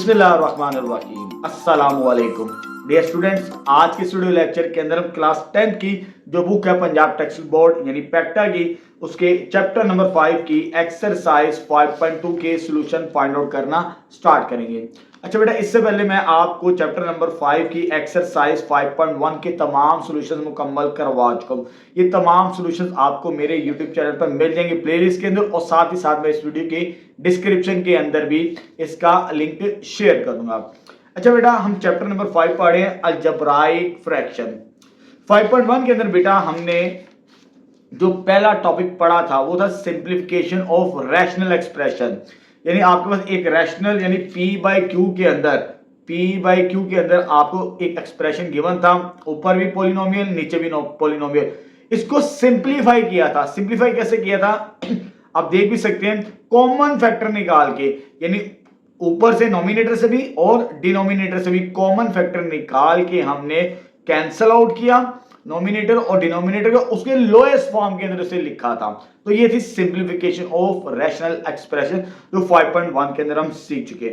बिस्मिल्लाहिर्रहमानिर्रहीम अस्सलामुअलैकुम dear students. आज के स्टूडियो लेक्चर के अंदर हम क्लास 10 की जो बुक है पंजाब टेक्स्ट बोर्ड यानी पैक्टा की उसके चैप्टर नंबर 5 की एक्सरसाइज 5.2 के सॉल्यूशन फाइंड आउट करना स्टार्ट करेंगे। अच्छा बेटा, इससे पहले मैं आपको चैप्टर नंबर 5 की एक्सरसाइज 5.1 के तमाम सॉल्यूशंस मुकम्मल करवा चुका हूँ। ये तमाम सॉल्यूशंस आपको मेरे यूट्यूब चैनल पर मिल जाएंगे प्लेलिस्ट के अंदर, और साथ ही साथ मैं इस वीडियो के डिस्क्रिप्शन के अंदर भी इसका लिंक शेयर कर दूंगा। अच्छा बेटा, हम चैप्टर नंबर 5 पढ़े हैं अलजब्राइक फ्रैक्शन। 5.1 के अंदर बेटा हमने जो पहला टॉपिक पढ़ा था वो था सिंप्लीफिकेशन ऑफ रैशनल एक्सप्रेशन। यानी आपके पास एक रैशनल यानी p/q के अंदर आपको एक एक्सप्रेशन गिवन था, ऊपर भी पॉलिनोमियल नीचे भी पॉलिनोमियल। इसको सिंप्लीफाई किया था। सिंप्लीफाई कैसे किया था आप देख भी सकते हैं, कॉमन फैक्टर निकाल के, यानी ऊपर से नॉमिनेटर से भी और डिनोमिनेटर से भी कॉमन फैक्टर निकाल के हमने कैंसल आउट किया नॉमिनेटर और डिनोमिनेटर का, उसके लोएस्ट फॉर्म के अंदर उसे लिखा था। तो ये थी सिंप्लीफिकेशन ऑफ रैशनल एक्सप्रेशन जो 5.1 के अंदर हम सीख चुके।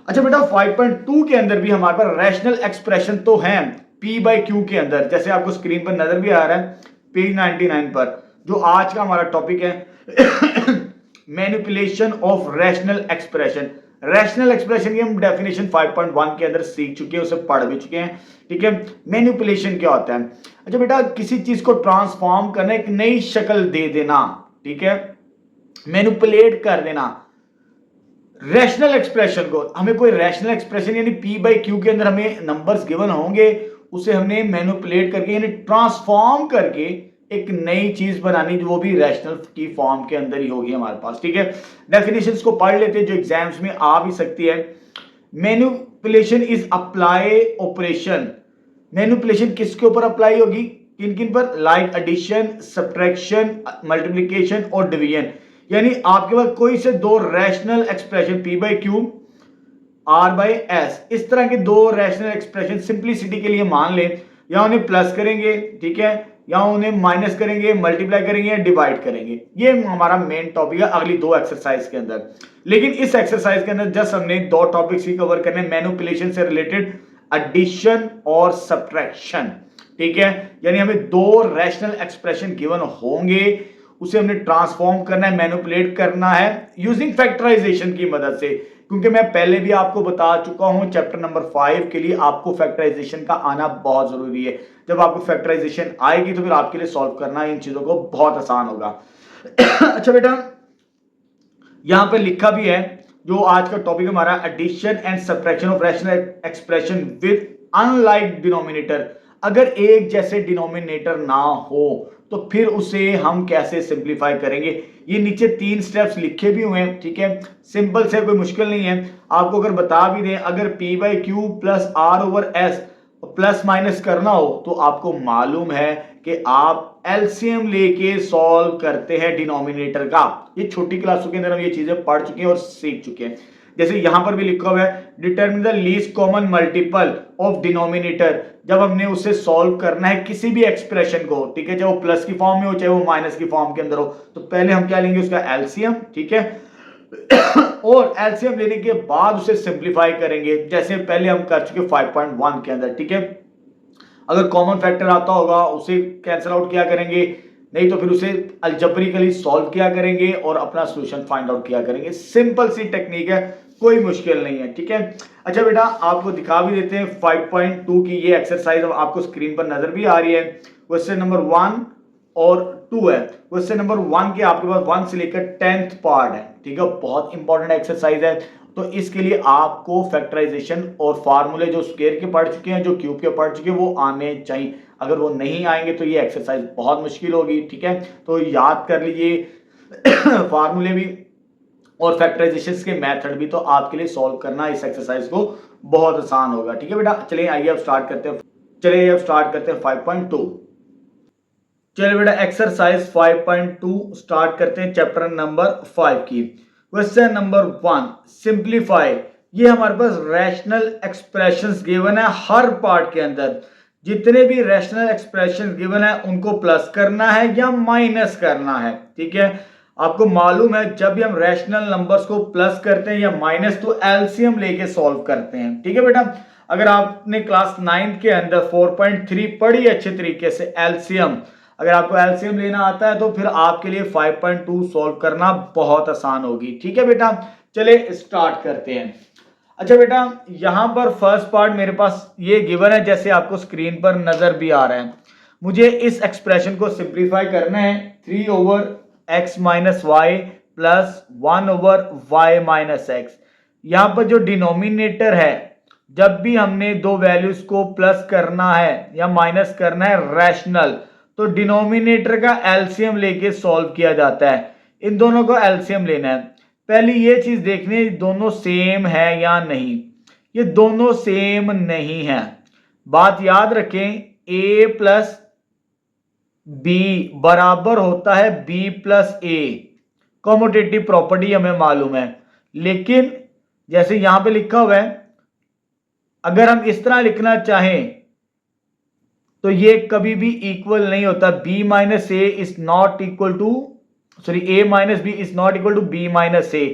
अच्छा बेटा, 5.2 के अंदर भी हमारे पास रैशनल एक्सप्रेशन तो है p/q के अंदर, जैसे आपको स्क्रीन पर नजर भी आ रहा है पेज 99 पर, जो आज का हमारा टॉपिक है manipulation of rational expression. Rational expression की हम डेफिनेशन 5.1 के अंदर सीख चुके हैं, उसे पढ़ भी चुके हैं। ठीक है, मैनिपुलेशन क्या होता है? अच्छा बेटा, किसी चीज को ट्रांसफॉर्म करना, एक नई शक्ल दे देना, ठीक है, मैनिपुलेट कर देना। रैशनल एक्सप्रेशन को हमें कोई रैशनल एक्सप्रेशन यानी p/q के अंदर हमें नंबर्स गिवन होंगे, उसे हमने मैनिपुलेट करके यानी ट्रांसफॉर्म करके एक नई चीज बनानी, जो वो भी रैशनल की फॉर्म के अंदर ही होगी हमारे पास। ठीक है, डेफिनेशंस को पढ़ लेते हैं जो एग्जाम्स में आ भी सकती है। Manipulation is apply operation. Manipulation किसके ऊपर अप्लाई होगी, किन किन पर? लाइक एडिशन, सब्ट्रैक्शन, मल्टीप्लिकेशन और डिवीजन। यानी आपके पास कोई से दो रैशनल एक्सप्रेशन p/q r/s, इस तरह के दो रैशनल एक्सप्रेशन सिंपलिसिटी के लिए मान लें, या उन्हें प्लस करेंगे, ठीक है, या उन्हें माइनस करेंगे, मल्टीप्लाई करेंगे या डिवाइड करेंगे। ये हमारा मेन टॉपिक है अगली दो एक्सरसाइज के अंदर। लेकिन इस एक्सरसाइज के अंदर जस्ट हमने दो टॉपिक्स ही कवर करने, मैनिपुलेशन से रिलेटेड एडिशन और सब्ट्रैक्शन। ठीक है, यानी हमें दो रैशनल एक्सप्रेशन गिवन होंगे, उसे हमने ट्रांसफॉर्म करना है, मैनिपुलेट करना है यूजिंग फैक्टराइजेशन की मदद से। क्योंकि मैं पहले भी आपको बता चुका हूं चैप्टर नंबर 5 के लिए आपको फैक्टराइजेशन का आना बहुत जरूरी है। जब आपको फैक्टराइजेशन आएगी तो फिर आपके लिए सॉल्व करना इन चीजों को बहुत आसान होगा। अच्छा बेटा, यहां पर लिखा भी है जो आज का टॉपिक हमारा addition and subtraction of rational expression with unlike denominator. अगर एक जैसे डिनोमिनेटर ना हो तो फिर उसे हम कैसे सिंप्लीफाई करेंगे। ये नीचे 3 स्टेप्स लिखे भी हुए हैं, ठीक है, सिंपल से, कोई मुश्किल नहीं है। आपको अगर बता भी दें, अगर p/q plus r/s plus minus करना हो तो आपको मालूम है कि आप एलसीएम लेके सॉल्व करते हैं डिनोमिनेटर का। ये छोटी क्लासों के अंदर हम ये चीजें पढ़ चुके हैं और सीख चुके हैं। जैसे यहां पर भी लिखा हुआ है determine the least common multiple of denominator. जब हमने उसे सॉल्व करना है किसी भी एक्सप्रेशन को, ठीक है, चाहे वो प्लस की फॉर्म में हो चाहे वो माइनस की फॉर्म के अंदर हो, तो पहले हम क्या लेंगे, उसका एलसीएम, ठीक है, और एलसीएम लेने के बाद उसे सिंप्लीफाई करेंगे, जैसे पहले हम कर चुके 5.1 के अंदर। ठीक है, अगर कॉमन फैक्टर आता होगा उसे कैंसिल आउट किया करेंगे, नहीं तो फिर उसे अलजेब्रिकली सॉल्व किया करेंगे और अपना सॉल्यूशन फाइंड आउट किया करेंगे। सिंपल सी टेक्निक है, कोई मुश्किल नहीं है। ठीक है, अच्छा बेटा, आपको दिखा भी देते हैं 5.2 की ये एक्सरसाइज आपको स्क्रीन पर नजर भी आ रही है। क्वेश्चन नंबर 1 और 2 है। क्वेश्चन नंबर 1 के आपके पास 1 से लेकर 10th पार्ट है, ठीक है, बहुत इंपॉर्टेंट एक्सरसाइज है। तो इसके लिए आपको फैक्टराइजेशन और फार्मूले जो स्क्वायर के पढ़ चुके हैं, जो क्यूब के पढ़ चुके हैं, वो आने चाहिए। अगर वो नहीं आएंगे तो ये एक्सरसाइज बहुत मुश्किल होगी। ठीक है, तो याद कर लीजिए फार्मूले भी और फैक्टराइजेशन के मेथड भी, तो आपके लिए सॉल्व करना इस एक्सरसाइज को बहुत आसान होगा। ठीक है बेटा, चलिए आइए अब स्टार्ट करते हैं 5.2। चलिए बेटा, एक्सरसाइज 5.2 स्टार्ट करते हैं चैप्टर नंबर 5 की। Question number 1, simplify. ये हमारे पास रैशनल एक्सप्रेशंस गिवन है हर पार्ट के अंदर। जितने भी रैशनल एक्सप्रेशन गिवन है उनको प्लस करना है या माइनस करना है। ठीक है, आपको मालूम है जब भी हम रैशनल नंबर्स को प्लस करते हैं या माइनस तो एलसीएम लेके सॉल्व करते हैं। ठीक है बेटा, अगर आपने क्लास 9 के अंदर 4.3 पढ़ी अच्छे तरीके से एलसीएम, अगर आपको एलसीएम लेना आता है तो फिर आपके लिए 5.2 सॉल्व करना बहुत आसान होगी। ठीक है बेटा, चले स्टार्ट करते हैं। अच्छा बेटा, यहां पर फर्स्ट पार्ट मेरे पास ये गिवन है जैसे आपको स्क्रीन पर नजर भी आ रहा है। मुझे इस एक्सप्रेशन को सिंप्लीफाई करना है 3 over x minus Y plus 1 over y minus X. यहां पर जो डिनोमिनेटर है, जब भी हमने दो वैल्यूज को प्लस करना है या माइनस करना है रैशनल, तो डिनोमिनेटर का एलसीएम लेके सॉल्व किया जाता है। इन दोनों को एलसीएम लेना है। पहली ये चीज देखनी है दोनों सेम है या नहीं। ये दोनों सेम नहीं है। बात याद रखें, a प्लस बी बराबर होता है b प्लस ए। कॉम्यूटेटिव प्रॉपर्टी हमें मालूम है, लेकिन जैसे यहां पे लिखा हुआ है, अगर हम इस तरह लिखना चाहें तो ये कभी भी इक्वल नहीं होता। b minus a is not equal to a minus b is not equal to b minus a.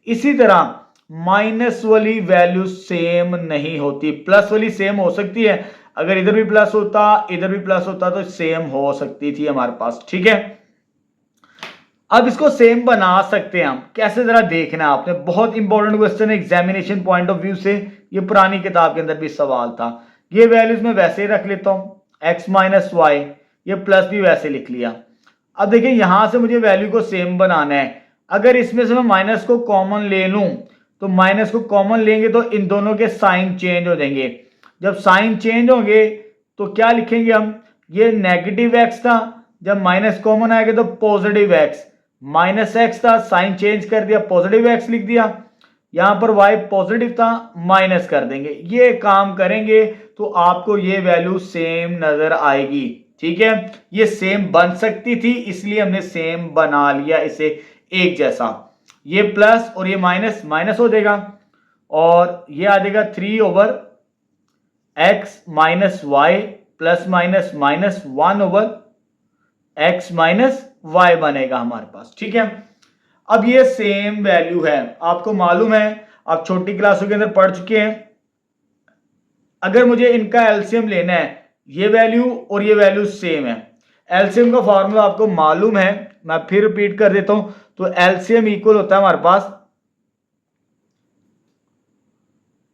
इसी तरह माइनस वाली वैल्यू सेम नहीं होती, प्लस वाली सेम हो सकती है। अगर इधर भी प्लस होता इधर भी प्लस होता तो सेम हो सकती थी हमारे पास। ठीक है, अब इसको सेम बना सकते हैं हम कैसे, जरा देखना आपने। बहुत इंपॉर्टेंट क्वेश्चन है एग्जामिनेशन पॉइंट ऑफ व्यू से, ये पुरानी किताब के अंदर भी सवाल था। ये वैल्यूज मैं वैसे ही रख लेता हूं x माइनस वाई, ये प्लस भी वैसे लिख लिया। अब देखिए यहां से मुझे वैल्यू को सेम बनाना है। अगर इसमें से मैं माइनस को कॉमन ले लूं तो माइनस को कॉमन लेंगे तो इन दोनों के साइन चेंज हो जाएंगे। जब साइन चेंज होंगे तो क्या लिखेंगे हम, ये नेगेटिव एक्स था, जब माइनस कॉमन आएगा तो पॉजिटिव एक्स। माइनस एक्स था, साइन चेंज कर दिया, पॉजिटिव एक्स लिख दिया। यहां पर y पॉजिटिव था, माइनस कर देंगे। ये काम करेंगे तो आपको ये वैल्यू सेम नजर आएगी। ठीक है, ये सेम बन सकती थी इसलिए हमने सेम बना लिया इसे एक जैसा। ये प्लस और ये माइनस माइनस हो जाएगा और ये आ जाएगा 3 over x minus Y plus minus minus 1 over x minus Y बनेगा हमारे पास। ठीक है, अब ये सेम वैल्यू है, आपको मालूम है, आप छोटी क्लासों के अंदर पढ़ चुके हैं। अगर मुझे इनका एलसीएम लेना है, ये वैल्यू और ये वैल्यू सेम है। एलसीएम का फॉर्मूला आपको मालूम है, मैं फिर रिपीट कर देता हूं। तो एलसीएम इक्वल होता है हमारे पास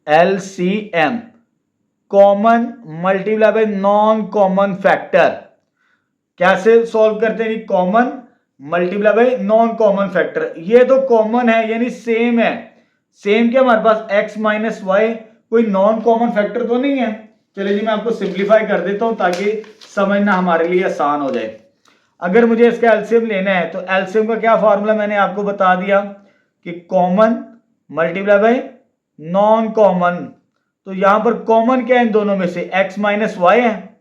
LCM common multiply by non common factor. कैसे सॉल्व करते हैं, common multiply by non common factor. ये तो कॉमन है यानी सेम है। सेम क्या हमारे पास x माइनस वाई, कोई नॉन कॉमन फैक्टर तो नहीं है। चलिए जी मैं आपको सिंप्लीफाई कर देता हूं ताकि समझना हमारे लिए आसान हो जाए। अगर मुझे इसका एलसीएम लेना है तो एलसीएम का क्या फॉर्मूला मैंने आपको बता दिया कि common multiply by non common. तो यहां पर कॉमन क्या है इन दोनों में से, x माइनस वाई है,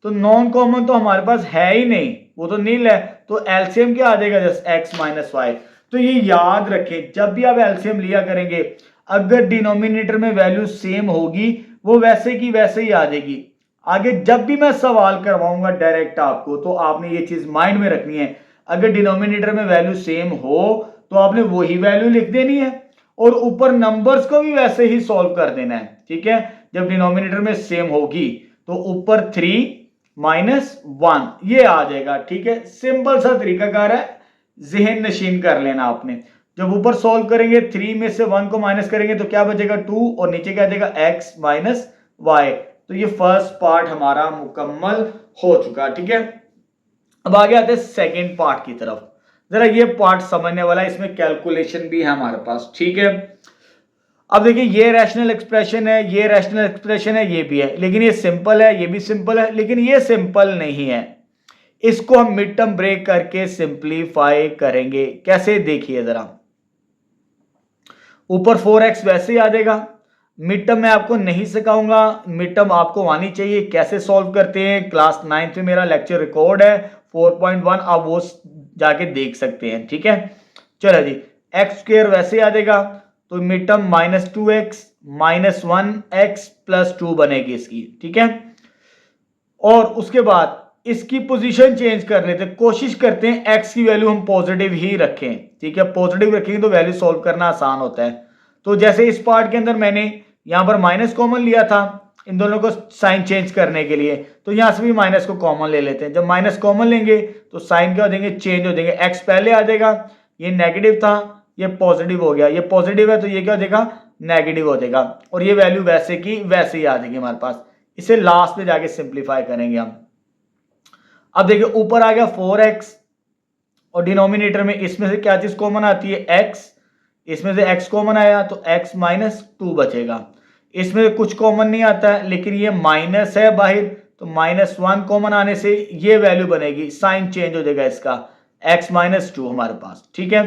तो नॉन कॉमन तो हमारे पास है ही नहीं, वो तो नील है। तो एलसीएम क्या आ जाएगा, जस्ट x माइनस वाई। तो ये याद रखें जब भी आप एलसीएम लिया करेंगे, अगर डिनोमिनेटर में वैल्यू सेम होगी वो वैसे की वैसे ही आ जाएगी। आगे जब भी मैं सवाल करवाऊंगा डायरेक्ट आपको, तो आपने ये चीज माइंड में रखनी है, अगर डिनोमिनेटर में वैल्यू सेम हो तो आपने वही वैल्यू लिख देनी है और ऊपर नंबर्स को भी वैसे ही सॉल्व कर देना है। ठीक है, जब डिनोमिनेटर में सेम होगी तो ऊपर 3 माइनस 1 ये आ जाएगा। ठीक है, सिंपल सा तरीकाकार है, जहन नशीन कर लेना आपने। जब ऊपर सॉल्व करेंगे 3 में से 1 को माइनस करेंगे तो क्या बचेगा 2 और नीचे क्या जाएगा x माइनस वाई। तो ये फर्स्ट पार्ट हमारा मुकम्मल हो चुका। ठीक है, अब आगे आते हैं सेकेंड पार्ट की तरफ। जरा ये पार्ट समझने वाला है, इसमें कैलकुलेशन भी है हमारे पास। ठीक है, अब देखिए ये रैशनल एक्सप्रेशन है, ये रैशनल एक्सप्रेशन है, ये भी है, लेकिन ये सिंपल है, ये भी सिंपल है, लेकिन ये सिंपल नहीं है। इसको हम मिड टर्म ब्रेक करके सिंप्लीफाई करेंगे। कैसे, देखिए जरा। ऊपर 4x वैसे ही आ जाएगा। मिड टर्म मैं आपको नहीं सिखाऊंगा, मिड टर्म आपको आनी चाहिए। कैसे सॉल्व करते हैं, क्लास 9 में मेरा लेक्चर रिकॉर्ड है 4.1, आप वो जाके देख सकते हैं। ठीक है, चलो जी, एक्स स्क्वायर वैसे आ जाएगा, तो mid term minus 2x minus 1x plus 2 बनेगी इसकी। ठीक है, और उसके बाद इसकी पोजीशन चेंज कर लेते हैं, कोशिश करते हैं x की वैल्यू हम पॉजिटिव ही रखें, ठीक है, पॉजिटिव रखेंगे तो वैल्यू सॉल्व करना आसान होता है। तो जैसे इस पार्ट के अंदर मैंने यहां पर माइनस कॉमन लिया था इन दोनों को साइन चेंज करने के लिए, तो यहां से भी माइनस को कॉमन ले लेते हैं। जब माइनस कॉमन लेंगे तो साइन क्या हो जाएंगे, चेंज हो जाएंगे, x पहले आ जाएगा, ये नेगेटिव था ये पॉजिटिव हो गया, ये पॉजिटिव है तो ये क्या हो जाएगा, नेगेटिव हो जाएगा, और ये वैल्यू वैसे की वैसे ही आ जाएगी हमारे पास। इसे लास्ट में जाके सिंप्लीफाई करेंगे हम। अब देखिए ऊपर आ गया 4x और डिनोमिनेटर में इसमें से क्या चीज कॉमन आती है, x, इसमें से x कॉमन आया तो x माइनस 2 बचेगा। इसमें से कुछ कॉमन नहीं आता है लेकिन ये माइनस है बाहर, तो -1 कॉमन आने से ये वैल्यू बनेगी, साइन चेंज हो जाएगा इसका, x माइनस 2 हमारे पास, ठीक है।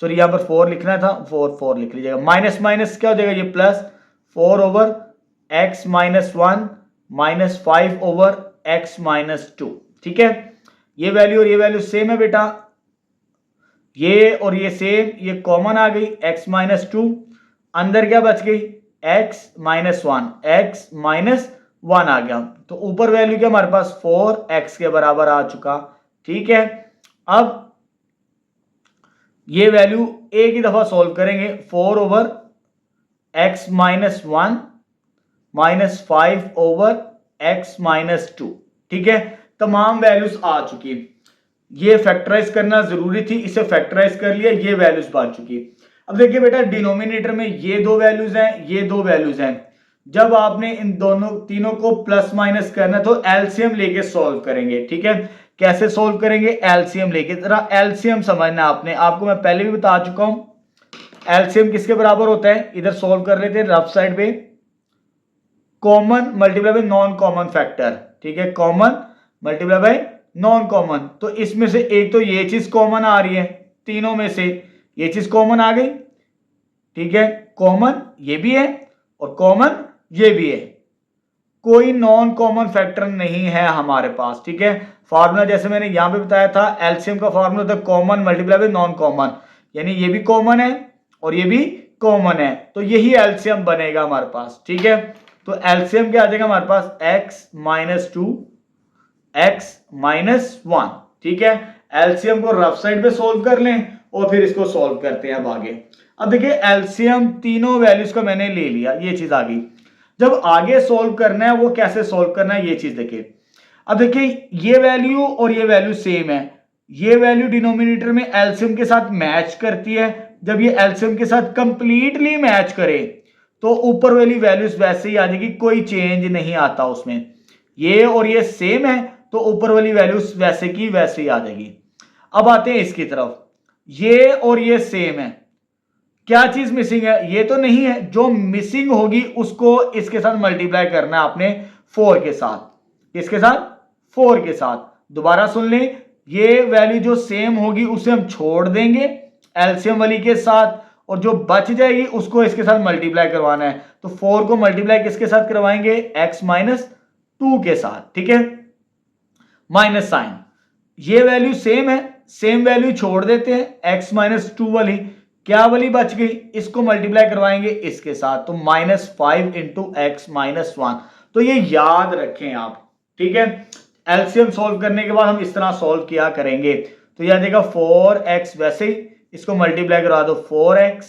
सॉरी यहाँ पर 4 लिखना था, 4 लिख लीजिएगा, माइनस माइनस क्या हो जाएगा, ये plus 4 over x minus 1 minus 5 over x minus 2, ठीक है। ये वैल्यू और ये वैल्यू सेम है बेटा, ये और ये सेम, ये कॉमन आ गई x माइनस 2, अंदर क्या बच गई x माइनस 1, x माइनस 1 आ गया, तो ऊपर वैल्यू क्या हमारे पास 4x के बराबर आ चुका, ठीक है। अब ये वैल्यू एक ही दफा सॉल्व करेंगे, 4 over x minus 1 minus 5 over x minus 2, ठीक है। तमाम वैल्यूज आ चुकी, ये फैक्टराइज करना जरूरी थी, इसे फैक्टराइज कर लिया, ये वैल्यूज बन चुकी। अब देखिए बेटा डिनोमिनेटर में ये दो वैल्यूज हैं, ये दो वैल्यूज हैं, जब आपने इन दोनों तीनों को प्लस माइनस करना तो एलसीएम लेके सॉल्व करेंगे, ठीक है। कैसे सॉल्व करेंगे, एलसीएम लेके, जरा एलसीएम समझना आपने, आपको मैं पहले भी बता चुका हूं एलसीएम किसके बराबर होता है। इधर सॉल्व कर लेते हैं रफ साइड पे, common multiply by non common factor, ठीक है, common multiply by non common. तो इसमें से एक तो ये चीज कॉमन आ रही है, तीनों में से ये चीज कॉमन आ गई, ठीक है, कॉमन ये भी है और कॉमन ये भी है, कोई नॉन कॉमन फैक्टर नहीं है हमारे पास, ठीक है। फार्मूला जैसे मैंने यहां पे बताया था, एलसीएम का फार्मूला था common multiply by non common, यानी ये भी कॉमन है और ये भी कॉमन है, तो यही एलसीएम बनेगा हमारे पास, ठीक है। तो एलसीएम क्या आ जाएगा हमारे पास, x माइनस 2 x माइनस 1, ठीक है। एलसीएम को रफ साइड पे सोल्व कर लें और फिर इसको सोल्व करते हैं अब आगे। अब देखिए एलसीएम तीनों वैल्यूज को मैंने ले लिया, ये चीज आ गई, जब आगे सोल्व करना है वो कैसे सोल्व करना है ये चीज देखिए। अब देखिए ये वैल्यू और ये वैल्यू सेम है, ये वैल्यू डिनोमिनेटर में एलसीएम के साथ मैच करती है, जब ये एलसीएम के साथ कंप्लीटली मैच करे तो ऊपर वाली वैल्यूज वैसे ही आ जाएगी, कोई चेंज नहीं आता उसमें, ये और ये सेम है तो ऊपर वाली वैल्यूज वैसे की वैसे ही आ जाएगी। अब आते हैं इसकी तरफ, ये और ये सेम है, क्या चीज मिसिंग है, ये तो नहीं है, जो मिसिंग होगी उसको इसके साथ मल्टीप्लाई करना है आपने 4 के साथ, किसके साथ, 4 के साथ। दोबारा सुन लें, ये वैल्यू जो सेम होगी उसे हम छोड़ देंगे एलसीएम वाली के साथ, और जो बच जाएगी उसको इसके साथ मल्टीप्लाई करवाना है, तो 4 को मल्टीप्लाई किसके साथ करवाएंगे, x माइनस 2 के साथ, ठीक है, माइनस साइन। ये वैल्यू सेम है, सेम वैल्यू छोड़ देते हैं, x माइनस 2 वाली, क्या वाली बच गई, इसको मल्टीप्लाई करवाएंगे इसके साथ, तो -5 इंटू एक्स माइनस 1। तो ये याद रखें आप, ठीक है। एलसीएम सॉल्व करने के बाद हम इस तरह सॉल्व किया करेंगे, तो यह देगा 4x, वैसे ही इसको मल्टीप्लाई करवा दो, 4x,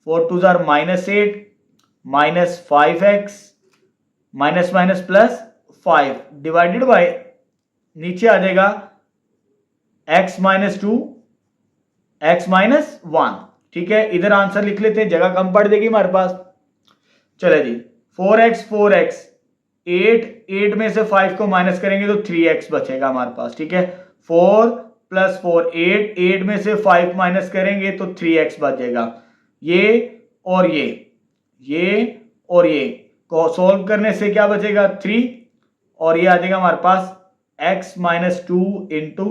4 2 jar -8 minus 5x minus minus plus 5 divided by, नीचे आ जाएगा x माइनस 2 x माइनस 1, ठीक है। इधर आंसर लिख लेते हैं, जगह कम पड़ जाएगी हमारे पास। चले जी, 4x 8 में से 5 को माइनस करेंगे तो 3x बचेगा हमारे पास, ठीक है। 4 प्लस 4 8 में से 5 माइनस करेंगे तो 3x बचेगा। ये और ये और ये को सॉल्व करने से क्या बचेगा, 3, और ये आ जाएगा हमारे पास x minus 2 into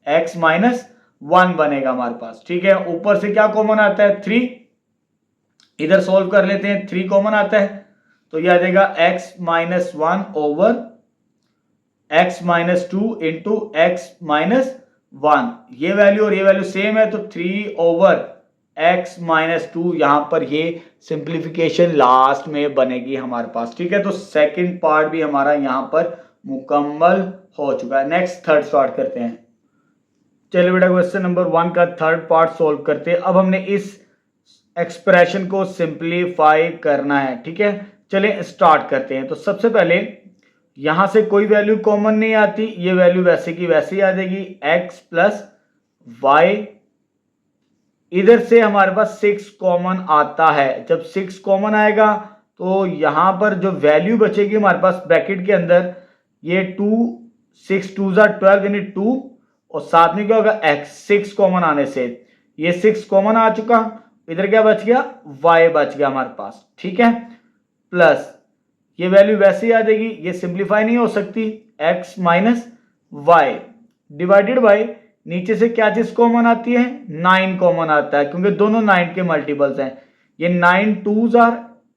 x minus 1 बनेगा हमारे पास, ठीक है। ऊपर से क्या कॉमन आता है, 3, इधर सॉल्व कर लेते हैं, 3 कॉमन आता है, तो यह आ जाएगा x minus 1 over x minus 2 into x minus 1। ये वैल्यू और ये वैल्यू सेम है, तो 3 ओवर x माइनस 2, यहां पर ये सिंप्लीफिकेशन लास्ट में बनेगी हमारे पास, ठीक है। तो सेकंड पार्ट भी हमारा यहां पर मुकम्मल हो चुका है। नेक्स्ट थर्ड स्टार्ट करते हैं। चलिए बेटा क्वेश्चन नंबर 1 का थर्ड पार्ट सॉल्व करते हैं। अब हमने इस एक्सप्रेशन को सिंप्लीफाई करना है, ठीक है। चलिए स्टार्ट करते हैं। तो सबसे पहले यहां से कोई वैल्यू कॉमन नहीं आती, ये वैल्यू वैसे की वैसे ही आ जाएगी, x प्लस वाई। इधर से हमारे पास 6 कॉमन आता है। जब 6 कॉमन आएगा तो यहां पर जो वैल्यू बचेगी हमारे पास ब्रैकेट के अंदर, ये 2 6 2 12 यानी 2, और साथ में क्या होगा x, 6 कॉमन आने से ये 6 कॉमन आ चुका। इधर क्या बच गया, y बच गया हमारे पास, ठीक है। प्लस ये वैल्यू वैसे ही आ जाएगी, ये सिंप्लीफाई नहीं हो सकती, x minus Y divided by नीचे से क्या चीज कॉमन आती है, 9 कॉमन आता है क्योंकि दोनों 9 के मल्टीपल्स हैं। ये 9 2 जार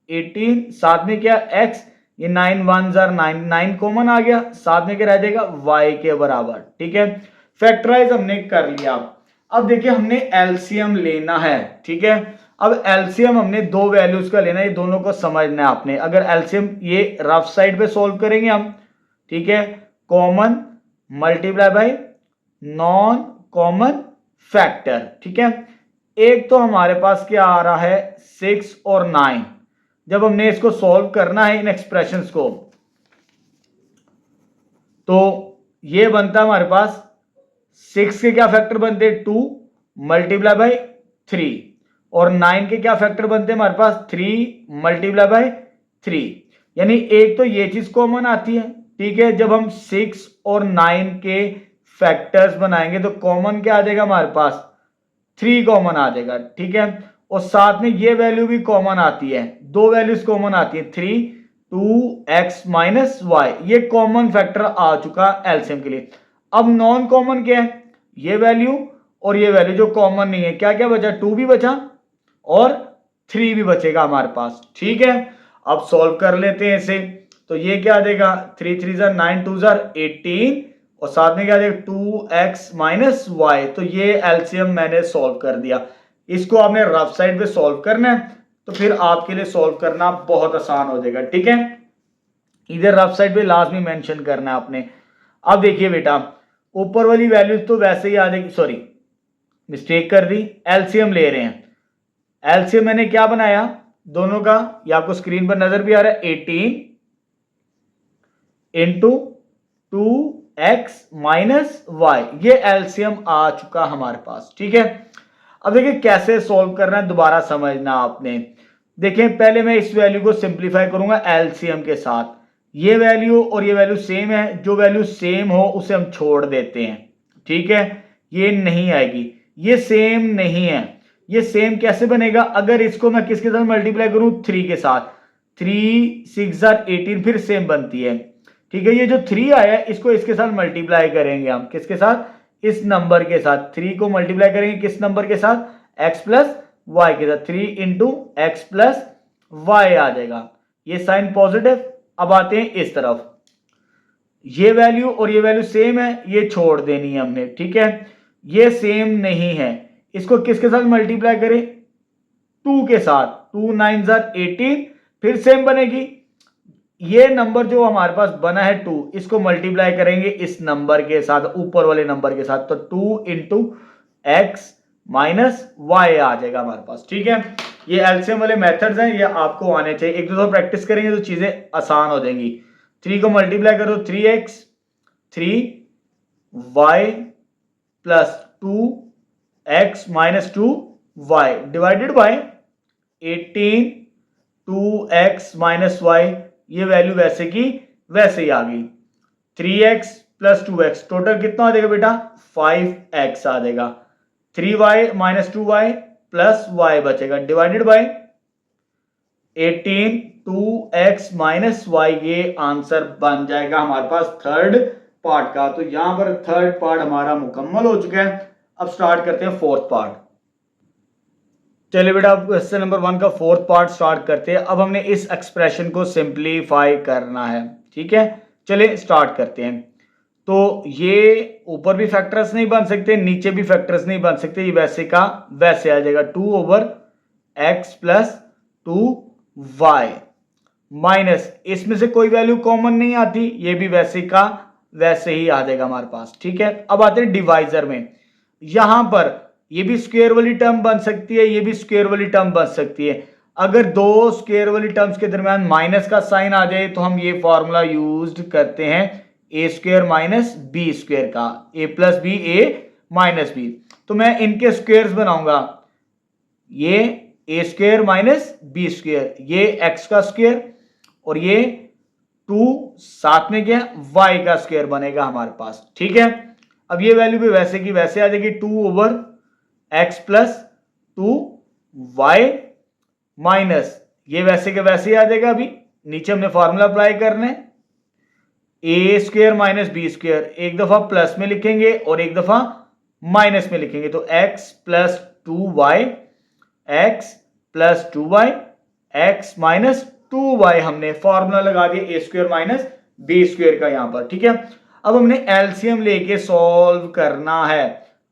18, साथ में क्या x, ये 9 1 जार 9, 9 कॉमन आ गया, साथ में क्या रह जाएगा y के बराबर, ठीक है। फैक्टराइज हमने कर लिया। अब देखिए हमने एलसीएम लेना है, ठीक है। अब एलसीएम हमने दो वैल्यूज का लेना है, ये दोनों को समझना है आपने। अगर एलसीएम ये रफ साइड पे सॉल्व करेंगे हम, ठीक है, common multiply by non common factor, ठीक है। एक तो हमारे पास क्या आ रहा है 6 और 9। जब हमने इसको सॉल्व करना है इन एक्सप्रेशंस को, तो ये बनता है हमारे पास 6 के क्या फैक्टर बनते हैं 2 मल्टीप्लाई बाय 3, और 9 के क्या फैक्टर बनते हैं हमारे पास 3 मल्टीप्लाई बाय 3। यानी एक तो ये चीज कॉमन आती है, ठीक है। जब हम 6 और 9 के फैक्टर्स बनाएंगे तो कॉमन क्या आ जाएगा हमारे पास 3 कॉमन आ जाएगा, ठीक है। और साथ में ये वैल्यू भी कॉमन आती है, दो वैल्यूज कॉमन आती है 3 2x माइनस वाई, ये कॉमन फैक्टर आ चुका एलसीएम के लिए। अब नॉन कॉमन क्या है, ये वैल्यू और ये वैल्यू जो कॉमन नहीं है, क्या क्या बचा 2 भी बचा और 3 भी बचेगा हमारे पास, ठीक है। अब सॉल्व कर लेते हैं इसे। तो ये क्या आ जाएगा 3 3 जार 9 2 जार 18, और साथ में क्या आ जाएगा 2x माइनस वाई। तो ये एलसीएम मैंने सॉल्व कर दिया। इसको आपने रफ साइड पे सॉल्व करना है, तो फिर आपके लिए सॉल्व करना बहुत आसान हो जाएगा, ठीक है। इधर रफ साइड पे लाजमी मेंशन करना है आपने। अब देखिए बेटा ऊपर वाली वैल्यूज तो वैसे ही आ जाएगी, सॉरी मिस्टेक कर दी, एलसीएम ले रहे हैं। एलसीएम मैंने क्या बनाया दोनों का, ये आपको स्क्रीन पर नजर भी आ रहा है, 18 इंटू 2x माइनस वाई, ये एलसीएम आ चुका हमारे पास, ठीक है। अब देखिए कैसे सॉल्व करना है, दोबारा समझना आपने। देखें पहले मैं इस वैल्यू को सिंप्लीफाई करूंगा एलसीएम के साथ। ये वैल्यू और ये वैल्यू सेम है, जो वैल्यू सेम हो उसे हम छोड़ देते हैं, ठीक है। ये नहीं आएगी, ये सेम नहीं है। ये सेम कैसे बनेगा, अगर इसको मैं किसके साथ मल्टीप्लाई करूं 3 के साथ, 3 6 जार 18 फिर सेम बनती है, ठीक है। ये जो 3 आया है इसको इसके साथ मल्टीप्लाई करेंगे हम, किसके साथ, इस नंबर के साथ। 3 को मल्टीप्लाई करेंगे किस नंबर के साथ, x प्लस वाई के साथ, 3 इंटू एक्स प्लस वाई आ जाएगा, ये साइन पॉजिटिव। अब आते हैं इस तरफ, ये वैल्यू और ये वैल्यू सेम है, ये छोड़ देनी है हमने, ठीक है। ये सेम नहीं है, इसको किसके साथ मल्टीप्लाई करें 2 के साथ, 2 9 जार 18 फिर सेम बनेगी। ये नंबर जो हमारे पास बना है 2, इसको मल्टीप्लाई करेंगे इस नंबर के साथ, ऊपर वाले नंबर के साथ, तो 2 इंटू एक्स माइनस वाई आ जाएगा हमारे पास, ठीक है। ये एलसीएम वाले मेथड्स हैं, ये आपको आने चाहिए। एक दो प्रैक्टिस करेंगे तो चीजें आसान हो जाएंगी। 3 को मल्टीप्लाई करो 3x 3y plus 2x minus 2y divided by 18 2x minus Y, ये वैल्यू वैसे की वैसे ही आ गई। 3x प्लस 2x टोटल कितना आ जाएगा बेटा 5x आ जाएगा। 3y minus 2y plus y बचेगा divided by 18 2x minus Y, ये आंसर बन जाएगा हमारे पास थर्ड पार्ट का। तो यहां पर थर्ड पार्ट हमारा मुकम्मल हो चुका है। अब स्टार्ट करते हैं फोर्थ पार्ट। चलिए बेटा क्वेश्चन नंबर 1 का फोर्थ पार्ट स्टार्ट करते हैं। अब हमने इस एक्सप्रेशन को सिंप्लीफाई करना है, ठीक है। चलिए स्टार्ट करते हैं। तो ये ऊपर भी फैक्टर्स नहीं बन सकते, नीचे भी फैक्टर्स नहीं बन सकते, ये वैसे का वैसे आ जाएगा 2 over X plus 2y minus, इसमें से कोई वैल्यू कॉमन नहीं आती, ये भी वैसे का वैसे ही आ जाएगा हमारे पास। ठीक है, अब आते हैं डिवाइजर में। यहां पर ये भी स्क्वायर वाली टर्म बन सकती है, ये भी स्क्वायर वाली टर्म बन सकती है। अगर दो स्क्वायर वाली टर्म्स के दरमियान माइनस का साइन आ जाए तो हम ये फॉर्मूला यूज करते हैं ए स्क्वायर माइनस बी स्क्वायर का, ए प्लस बी ए माइनस बी। तो मैं इनके स्क्वायर्स बनाऊंगा, ये ए स्क्वायर माइनस बी स्क्वायर, ये एक्स का स्क्वायर और ये 2 साथ में क्या वाई का स्क्वायर बनेगा हमारे पास। ठीक है, अब ये वैल्यू भी वैसे की वैसे आ जाएगी, 2 over X plus 2 Y minus, ये वैसे के वैसे ही आ जाएगा। अभी नीचे हमने फॉर्मूला अप्लाई करना है, ए स्क्वायर माइनस बी स्क्वायर, एक दफा प्लस में लिखेंगे और एक दफा माइनस में लिखेंगे, तो x plus 2y, x plus 2y, x minus 2y, हमने फॉर्मूला लगा दिया ए स्क्वायर माइनस बी स्क्वायर का यहां पर। ठीक है, अब हमने एलसीएम लेके सॉल्व करना है।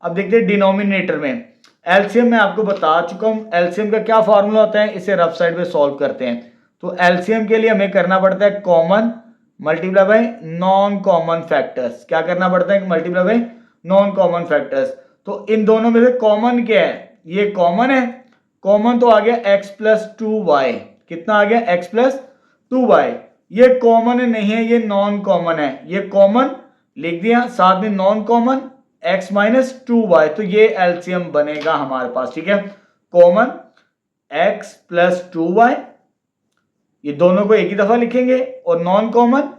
अब देखते हैं डिनोमिनेटर में एलसीएम, मैं आपको बता चुका हूं एलसीएम का क्या फॉर्मूला होता है, इसे रफ साइड पे सॉल्व करते हैं। तो एलसीएम के लिए हमें करना पड़ता है common multiply by non common factors. क्या करना पड़ता है, multiply by non common factors. तो इन दोनों में से कॉमन क्या है, ये कॉमन है, कॉमन तो आ गया x प्लस 2y, कितना आ गया x प्लस 2y। ये कॉमन नहीं है, ये नॉन कॉमन है, ये कॉमन लिख दिया, साथ में non common x minus 2y, तो ये एलसीएम बनेगा हमारे पास। ठीक है, कॉमन x प्लस 2y, ये दोनों को एक ही दफा लिखेंगे, और non common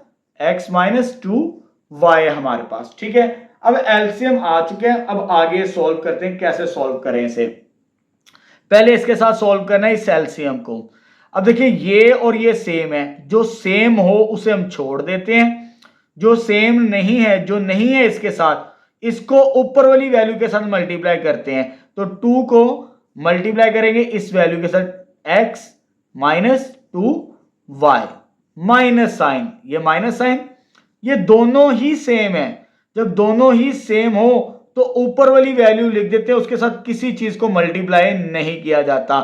x minus 2y हमारे पास। ठीक है, अब एलसीएम आ चुके हैं, अब आगे सॉल्व करते हैं, कैसे सॉल्व करें इसे। पहले इसके साथ सॉल्व करना है इस एलसीएम को। अब देखिए ये और ये सेम है, जो सेम हो उसे हम छोड़ देते हैं, जो सेम नहीं है, जो नहीं है इसके साथ, इसको ऊपर वाली वैल्यू के साथ मल्टीप्लाई करते हैं। तो 2 को मल्टीप्लाई करेंगे इस वैल्यू के साथ, x minus 2y, minus sign, ये माइनस साइन, ये दोनों ही सेम है। जब दोनों ही सेम हो तो ऊपर वाली वैल्यू लिख देते हैं, उसके साथ किसी चीज को मल्टीप्लाई नहीं किया जाता।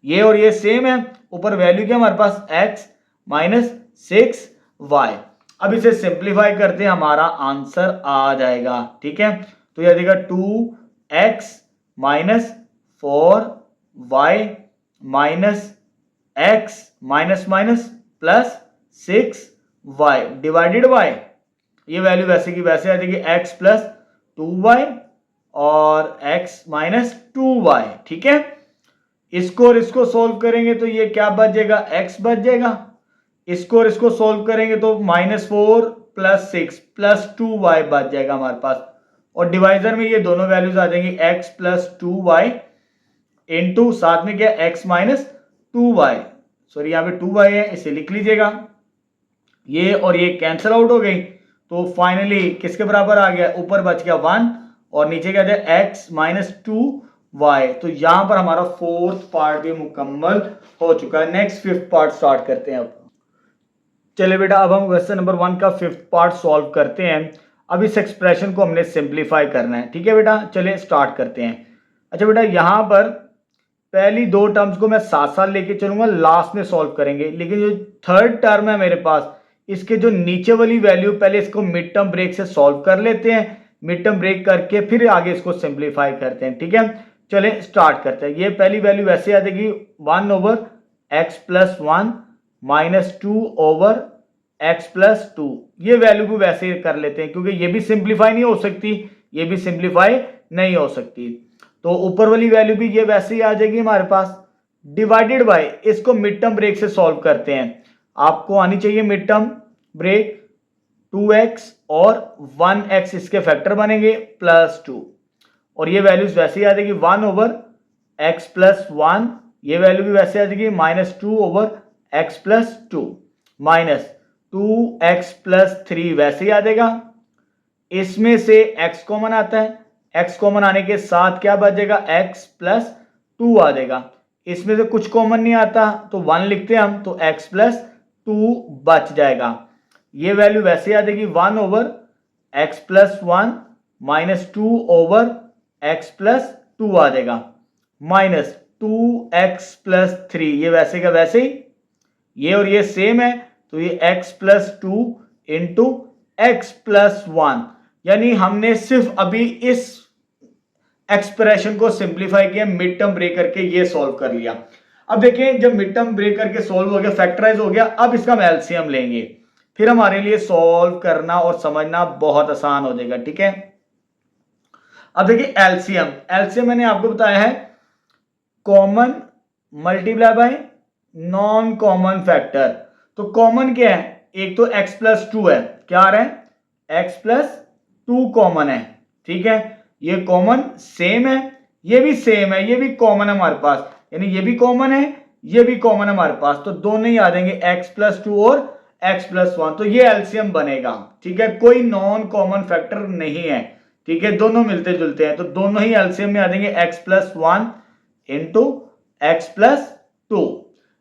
ये और ये सेम है, ऊपर वैल्यू क्या हमारे पास x माइनस 6y। अब इसे सिंप्लीफाई करते हैं, हमारा आंसर आ जाएगा। ठीक है, तो यह देगा 2x minus 4y minus x minus minus plus 6y divided by, ये वैल्यू वैसे की वैसे आ जाएगी x प्लस 2y और x माइनस 2y। ठीक है, इसको और इसको सोल्व करेंगे तो ये क्या बच जाएगा, x बच जाएगा। इसको और इसको सोल्व करेंगे तो -4 प्लस 6 प्लस 2y बच जाएगा हमारे पास, और डिवाइजर में ये दोनों वैल्यूज आ जाएंगी, x प्लस 2y इंटू साथ में क्या x माइनस 2y, सॉरी यहाँ पे 2y है, इसे लिख लीजिएगा। ये और ये कैंसिल आउट हो गई, तो फाइनली किसके बराबर आ गया, ऊपर बच गया 1 और नीचे क्या जाए x माइनस 2y। तो यहां पर हमारा फोर्थ पार्ट भी मुकम्मल हो चुका है। नेक्स्ट फिफ्थ पार्ट स्टार्ट करते हैं। अब चलिए बेटा, अब हम क्वेश्चन नंबर 1 का फिफ्थ पार्ट सॉल्व करते हैं। अब इस एक्सप्रेशन को हमने सिंप्लीफाई करना है। ठीक है बेटा, चलिए स्टार्ट करते हैं। अच्छा बेटा, यहां पर पहली दो टर्म्स को मैं साथ साथ लेके चलूंगा, लास्ट में सॉल्व करेंगे, लेकिन जो थर्ड टर्म है मेरे पास, इसके जो नीचे वाली वैल्यू, पहले इसको मिड टर्म ब्रेक से सॉल्व कर लेते हैं, मिड टर्म ब्रेक करके फिर आगे इसको सिंप्लीफाई करते हैं। ठीक है, चलें स्टार्ट करते हैं। ये पहली वैल्यू वैसे आ जाएगी 1 over X plus 1 minus 2 over X plus 2। ये वैल्यू को वैसे कर लेते हैं, क्योंकि ये भी सिंप्लीफाई नहीं हो सकती, ये भी सिंप्लीफाई नहीं हो सकती, तो ऊपर वाली वैल्यू भी ये वैसे ही आ जाएगी हमारे पास, डिवाइडेड बाय, इसको मिड टर्म ब्रेक से सॉल्व करते हैं। आपको आनी चाहिए मिड टर्म ब्रेक, 2x और 1x इसके फैक्टर बनेंगे प्लस 2, और ये वैल्यूज वैसे ही आ जाएगी 1 ओवर x प्लस 1, ये वैल्यू भी वैसे आ जाएगी minus 2 over x plus 2 minus 2x plus 3 वैसे ही आ जाएगा। इसमें से x कॉमन आता है, x कॉमन आने के साथ क्या बच जाएगा, x प्लस 2 आ जाएगा। इसमें से कुछ कॉमन नहीं आता तो 1 लिखते हैं हम, तो x प्लस 2 बच जाएगा। ये वैल्यू वैसे आ जाएगी 1 over x plus 1 minus 2 over x plus 2 आ जाएगा, माइनस 2x प्लस 3, ये वैसे का वैसे ही, ये और ये सेम है, तो ये x plus two into x plus one, यानी हमने सिर्फ अभी इस एक्सप्रेशन को सिंप्लीफाई किया, मिड टर्म ब्रेक करके ये सॉल्व कर लिया। अब देखें जब मिड टर्म ब्रेक करके सॉल्व हो गया, फैक्टराइज हो गया, अब इसका हम एलसीएम लेंगे, फिर हमारे लिए सॉल्व करना और समझना बहुत आसान हो जाएगा। ठीक है, अब देखिए एलसीएम, एलसीएम मैंने आपको बताया है common multiply by non common factor. तो कॉमन क्या है, एक तो x प्लस टू है, क्या आ रहा है x प्लस टू कॉमन है। ठीक है, ये कॉमन सेम है, ये भी सेम है, ये भी कॉमन है हमारे पास, यानी ये भी कॉमन है, ये भी कॉमन है हमारे पास, तो दोनों ही आ जाएंगे x प्लस टू और x प्लस वन, तो ये एलसीएम बनेगा। ठीक है, कोई नॉन कॉमन फैक्टर नहीं है। ठीक है, दोनों मिलते जुलते हैं, तो दोनों ही एलसीएम में आ जाएंगे x plus one into x plus to,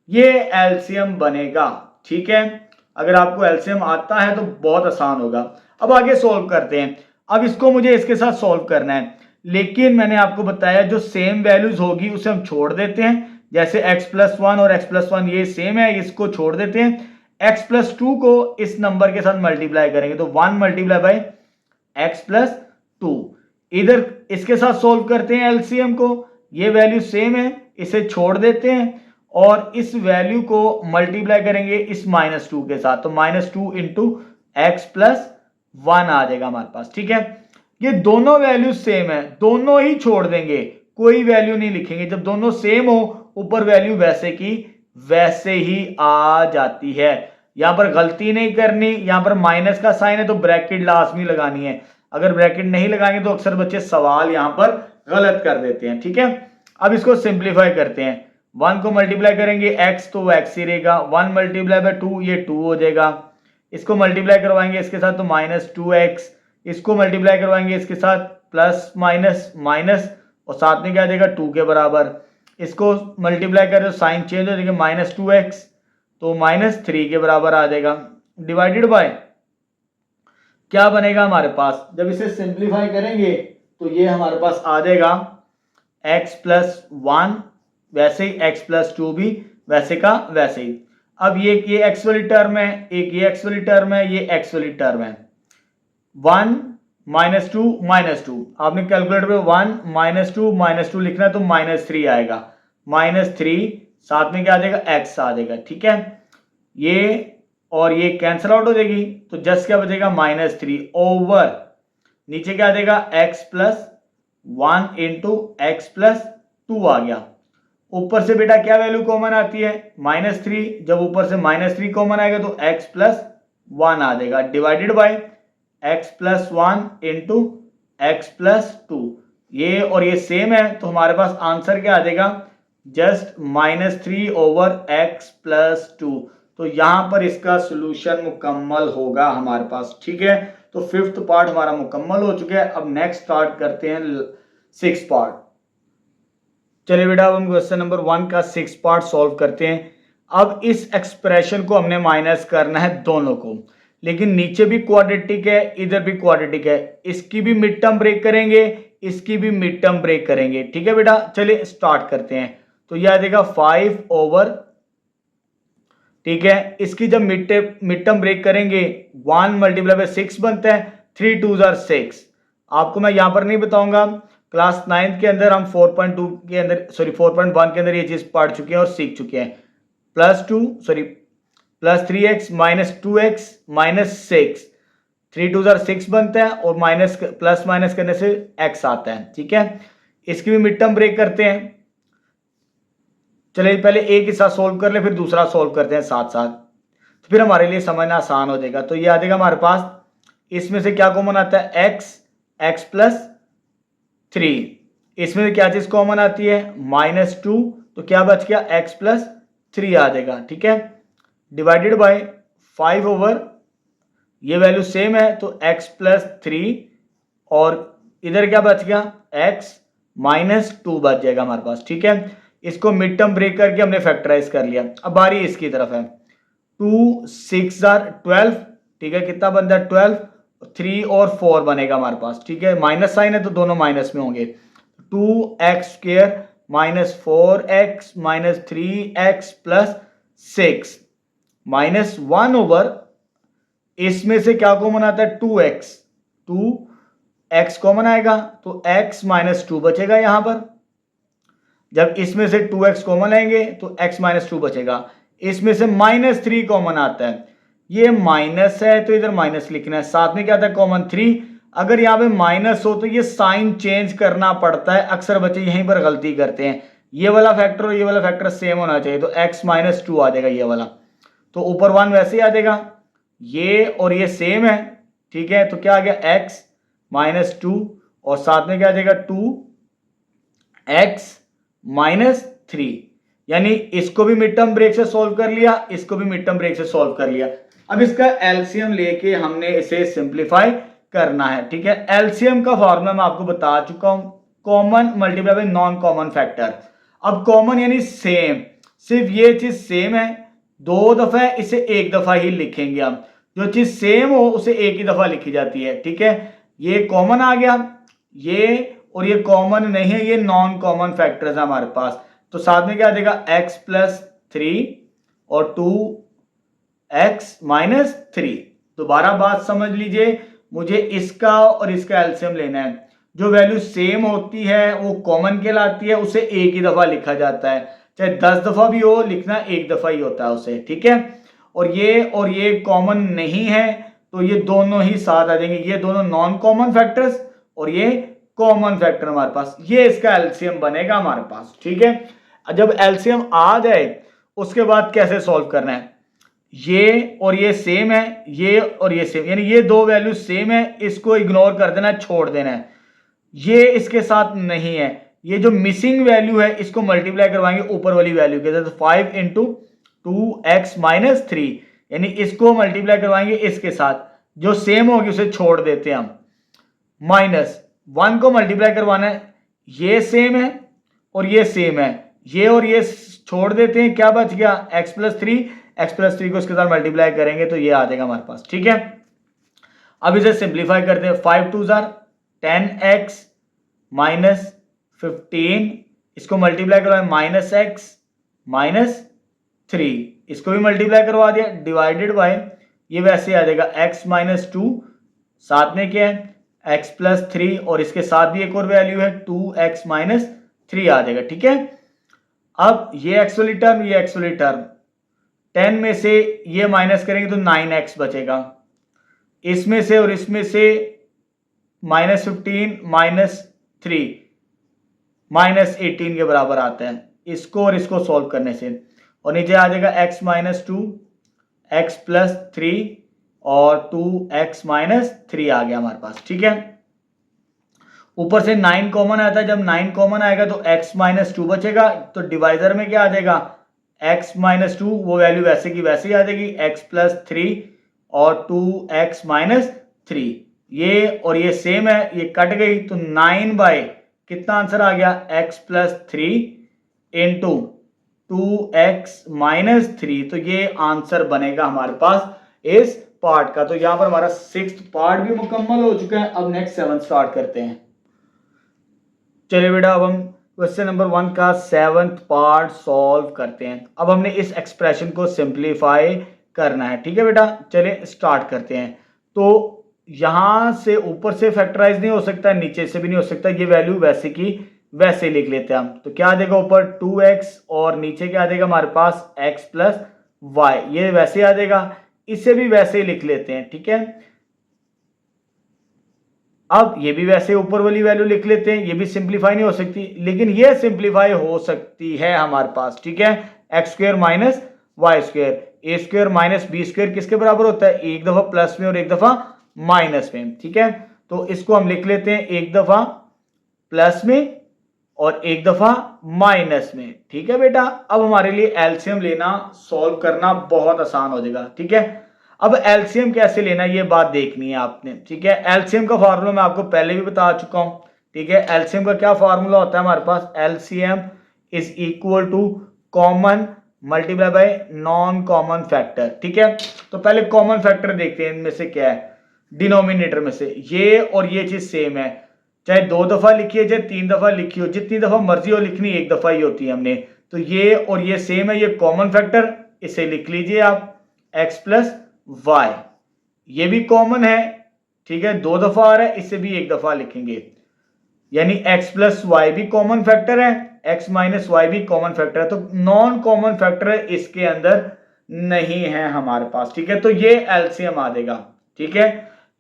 ये एलसीएम बनेगा। ठीक है, अगर आपको एलसीएम आता है तो बहुत आसान होगा। अब आगे सॉल्व करते हैं। अब इसको मुझे इसके साथ सॉल्व करना है, लेकिन मैंने आपको बताया जो सेम वैल्यूज होगी उसे हम छोड़ देते हैं, जैसे x प्लस वन और x प्लस वन ये सेम है, इसको छोड़ देते हैं। x प्लस टू को इस नंबर के साथ मल्टीप्लाई करेंगे, तो one multiply by x plus to, इधर इसके साथ सोल्व करते हैं एलसीएम को, ये वैल्यू सेम है, इसे छोड़ देते हैं और इस वैल्यू को मल्टीप्लाई करेंगे इस माइनस टू के साथ, तो minus two into x plus one आ जाएगा हमारे पास। ठीक है, ये दोनों वैल्यू सेम है, दोनों ही छोड़ देंगे, कोई वैल्यू नहीं लिखेंगे, जब दोनों सेम हो ऊपर वैल्यू वैसे की वैसे ही आ जाती है। यहां पर गलती नहीं करनी, यहां पर माइनस का साइन है तो ब्रैकेट लाजमी लगानी है, अगर ब्रैकेट नहीं लगाएंगे तो अक्सर बच्चे सवाल यहां पर गलत कर देते हैं। ठीक है, अब इसको सिंप्लीफाई करते हैं, वन को मल्टीप्लाई करेंगे x तो वो x ही रहेगा, वन मल्टीप्लाई बाय टू ये टू हो जाएगा, इसको मल्टीप्लाई करवाएंगे इसके साथ तो माइनस टू एक्स, इसको मल्टीप्लाई करवाएंगे इसके साथ प्लस माइनस माइनस और साथ में क्या देगा टू के बराबर, इसको मल्टीप्लाई करें तो साइन चेंज हो जाएगा, माइनस टू एक्स तो माइनस थ्री के बराबर आ जाएगा, डिवाइडेड बाय क्या बनेगा हमारे पास, जब इसे सिंप्लीफाई करेंगे तो ये हमारे पास आ जाएगा x प्लस वन, वैसे ही x प्लस टू भी वैसे का वैसे ही। अब ये x वाली टर्म है, एक ये x वाली टर्म है, ये x वाली टर्म है, वन माइनस टू, आपने कैलकुलेटर पे वन माइनस टू लिखना है तो माइनस थ्री आएगा, माइनस थ्री साथ में क्या आ जाएगा x आ जाएगा। ठीक है, ये और ये कैंसिल आउट हो जाएगी तो जस्ट क्या बचेगा माइनस थ्री ओवर नीचे क्या आ जाएगा x plus one into x plus two आ गया, ऊपर से बेटा क्या वैल्यू कॉमन आती है माइनस थ्री, जब ऊपर से माइनस थ्री कॉमन आएगा तो x प्लस वन आ जाएगा, divided by x plus one into x plus to, ये और ये सेम है तो हमारे पास आंसर क्या आ जाएगा just minus three over X plus to, तो यहां पर इसका सोल्यूशन मुकम्मल होगा हमारे पास। ठीक है, तो फिफ्थ पार्ट हमारा मुकम्मल हो चुका है, अब नेक्स्ट स्टार्ट करते हैं सिक्स पार्ट। चलिए बेटा अब हम क्वेश्चन नंबर वन का सिक्स पार्ट सॉल्व करते हैं। अब इस एक्सप्रेशन को हमने माइनस करना है दोनों को, लेकिन नीचे भी क्वाड्रेटिक है इधर भी क्वाड्रेटिक है, इसकी भी मिड टर्म ब्रेक करेंगे, इसकी भी मिड टर्म ब्रेक करेंगे। ठीक है बेटा, चलिए स्टार्ट करते हैं। तो यह आ जाएगा फाइव ओवर, ठीक है, इसकी जब मिड टर्म ब्रेक करेंगे वन मल्टीप्लाई बाय सिक्स बनता है, थ्री टू जार सिक्स, आपको मैं यहां पर नहीं बताऊंगा, क्लास नाइन्थ के अंदर हम 4.2 के अंदर 4.1 के अंदर ये चीज पढ़ चुके हैं और सीख चुके हैं। Plus three X minus two X minus six, three two जार सिक्स बनता है और माइनस प्लस माइनस करने से एक्स आता है। ठीक है, इसकी भी मिड टर्म ब्रेक करते हैं। चलिए पहले एक हिस्सा सोल्व कर ले फिर दूसरा सोल्व करते हैं साथ साथ, तो फिर हमारे लिए समझना आसान हो जाएगा। तो ये आ जाएगा हमारे पास, इसमें से क्या कॉमन आता है एक्स प्लस थ्री, इसमें से क्या चीज कॉमन आती है माइनस टू, तो क्या बच गया एक्स प्लस थ्री आ जाएगा। ठीक है, डिवाइडेड बाय फाइव ओवर ये वैल्यू सेम है तो एक्स प्लस थ्री और इधर क्या बच गया एक्स माइनस टू बच जाएगा हमारे पास। ठीक है, इसको मिड टर्म ब्रेक करके हमने फैक्टराइज कर लिया। अब बारी इसकी तरफ है, टू सिक्स जार 12, ठीक है, कितना बनता है 12, थ्री और फोर बनेगा हमारे पास। ठीक है, माइनस साइन है तो दोनों माइनस में होंगे, two X square minus four X minus three X plus six, -1 इसमें से क्या कॉमन आता है 2x, 2x कॉमन आएगा तो x -2 बचेगा यहां पर। जब इसमें से 2x कॉमन आएंगे तो x -2 बचेगा। इसमें से -3 कॉमन आता है, ये माइनस है तो इधर माइनस लिखना है, साथ में क्या आता है कॉमन 3। अगर यहाँ पे माइनस हो तो ये साइन चेंज करना पड़ता है, अक्सर बच्चे यहीं पर गलती करते हैं। ये वाला फैक्टर और ये वाला फैक्टर सेम होना चाहिए, तो x -2 आ जाएगा ये वाला, तो ऊपर 1 वैसे ही आ जाएगा। ये और ये सेम है, ठीक है, तो क्या आ गया x -2 और साथ में क्या आ जाएगा 2x -3, यानी इसको भी मिड टर्म ब्रेक से सॉल्व कर लिया, इसको भी मिड टर्म ब्रेक से सॉल्व कर लिया। अब इसका एलसीएम लेके हमने इसे सिंप्लीफाई करना है, ठीक है। एलसीएम का फॉर्मूला मैं आपको बता चुका हूं, common multiply by non common factor. अब कॉमन यानी सेम, सिर्फ ये चीज सेम है, 2 दफा है, इसे 1 दफा ही लिखेंगे हम। जो चीज सेम हो उसे एक ही दफा लिखी जाती है, ठीक है। ये कॉमन आ गया, ये और ये कॉमन नहीं है, ये नॉन कॉमन फैक्टर्स है हमारे पास, तो साथ में क्या आ जाएगा x +3 और 2x -3। दोबारा बात समझ लीजिए, मुझे इसका और इसका एलसीएम लेना है। जो वैल्यू सेम होती है वो कॉमन कहलाती है, उसे एक ही दफा लिखा जाता है, चाहे 10 दफा भी हो, लिखना एक दफा ही होता है उसे, ठीक है। और ये कॉमन नहीं है तो ये दोनों ही साथ आ जाएंगे, ये दोनों नॉन कॉमन फैक्टर्स और ये कॉमन फैक्टर हमारे पास, ये इसका एलसीएम बनेगा हमारे पास, ठीक है। जब एलसीएम आ जाए उसके बाद कैसे सॉल्व करना है, ये और ये सेम है, ये और ये सेम, यानी ये दो वैल्यू सेम है, इसको इग्नोर कर देना है, छोड़ देना है। ये इसके साथ नहीं है, ये जो मिसिंग वैल्यू है इसको मल्टीप्लाई करवाएंगे ऊपर वाली वैल्यू के, तो 5 × 2x -3, यानी इसको मल्टीप्लाई करवाएंगे इसके साथ, जो सेम होगी उसे छोड़ देते हैं हम। -1 को मल्टीप्लाई करवाना है, ये सेम है और ये सेम है, ये और ये छोड़ देते हैं, क्या बच गया x +3 को इसके साथ मल्टीप्लाई करेंगे तो ये आ जाएगा हमारे पास, ठीक है। अब इसे सिंप्लीफाई करते हैं, 5 2 10x -15, इसको मल्टीप्लाई करवाएं -x -3, इसको भी मल्टीप्लाई करवा दिया, डिवाइडेड बाय ये वैसे आ जाएगा x -2, साथ में क्या है x +3 और इसके साथ भी एक और वैल्यू है 2x -3 आ जाएगा, ठीक है। अब ये x वाली टर्म, ये x वाली टर्म, 10 में से ये माइनस करेंगे तो 9x बचेगा, इसमें से और इसमें से -15 -3 -18 के बराबर आता है, इसको और इसको सॉल्व करने से, और नीचे आ जाएगा x -2 x +3 और 2x -3 आ गया हमारे पास, ठीक है। ऊपर से 9 कॉमन आता है, जब 9 कॉमन आएगा तो x -2 बचेगा, तो डिवाइजर में क्या आ जाएगा x -2, वो वैल्यू वैसे की वैसे ही आ जाएगी, x +3 और 2x -3, ये और ये सेम है, ये कट गई, तो 9 बाय कितना आंसर आ गया x +3 × 2x -3, तो ये आंसर बनेगा हमारे पास इस पार्ट का। तो यहां पर हमारा 6th पार्ट भी मुकम्मल हो चुका है। अब नेक्स्ट 7th स्टार्ट करते हैं। चलिए बेटा, अब हम क्वेश्चन नंबर 1 का 7th पार्ट सॉल्व करते हैं। अब हमने इस एक्सप्रेशन को सिंप्लीफाई करना है, ठीक है बेटा। चलिए स्टार्ट करते हैं। तो यहां से ऊपर से फैक्टराइज नहीं हो सकता, नीचे से भी नहीं हो सकता, ये वैल्यू वैसे की वैसे लिख लेते हैं हम। तो क्या आ जाएगा ऊपर 2x और नीचे क्या आ जाएगा हमारे पास x + y, ये वैसे आ जाएगा, इसे भी वैसे ही लिख लेते हैं, ठीक है। अब ये भी वैसे ऊपर वाली वैल्यू लिख लेते हैं, ये भी सिंप्लीफाई नहीं हो सकती, लेकिन ये सिंप्लीफाई हो सकती है हमारे पास, ठीक है। x² - y², a² - b² किसके बराबर होता है, एक दफा प्लस में और एक दफा माइनस में, ठीक है। तो इसको हम लिख लेते हैं एक दफा प्लस में और एक दफा माइनस में, ठीक है बेटा। अब हमारे लिए एलसीएम लेना, सॉल्व करना बहुत आसान हो जाएगा, ठीक है। अब एलसीएम कैसे लेना ये बात देखनी है आपने, ठीक है। एलसीएम का फार्मूला मैं आपको पहले भी बता चुका हूं, ठीक है। एलसीएम का क्या फार्मूला होता है हमारे पास, LCM = common multiply by non common factor, ठीक है। तो पहले कॉमन फैक्टर देखते हैं, इनमें से क्या है, डिनोमिनेटर में से ये और ये चीज सेम है, चाहे 2 दफा लिखिए चाहे 3 दफा लिखी हो, जितनी दफा मर्जी हो लिखनी, एक दफा ही होती है हमने। तो ये और ये सेम है, ये कॉमन फैक्टर, इसे लिख लीजिए आप, एक्स प्लस वाई, ये भी कॉमन है, ठीक है, 2 दफा आ रहा है, इसे भी 1 दफा लिखेंगे, यानी एक्स प्लस वाई भी कॉमन फैक्टर है, एक्स माइनस वाई भी कॉमन फैक्टर है, तो नॉन कॉमन फैक्टर इसके अंदर नहीं है हमारे पास, ठीक है, तो ये एलसीएम आ जाएगा, ठीक है,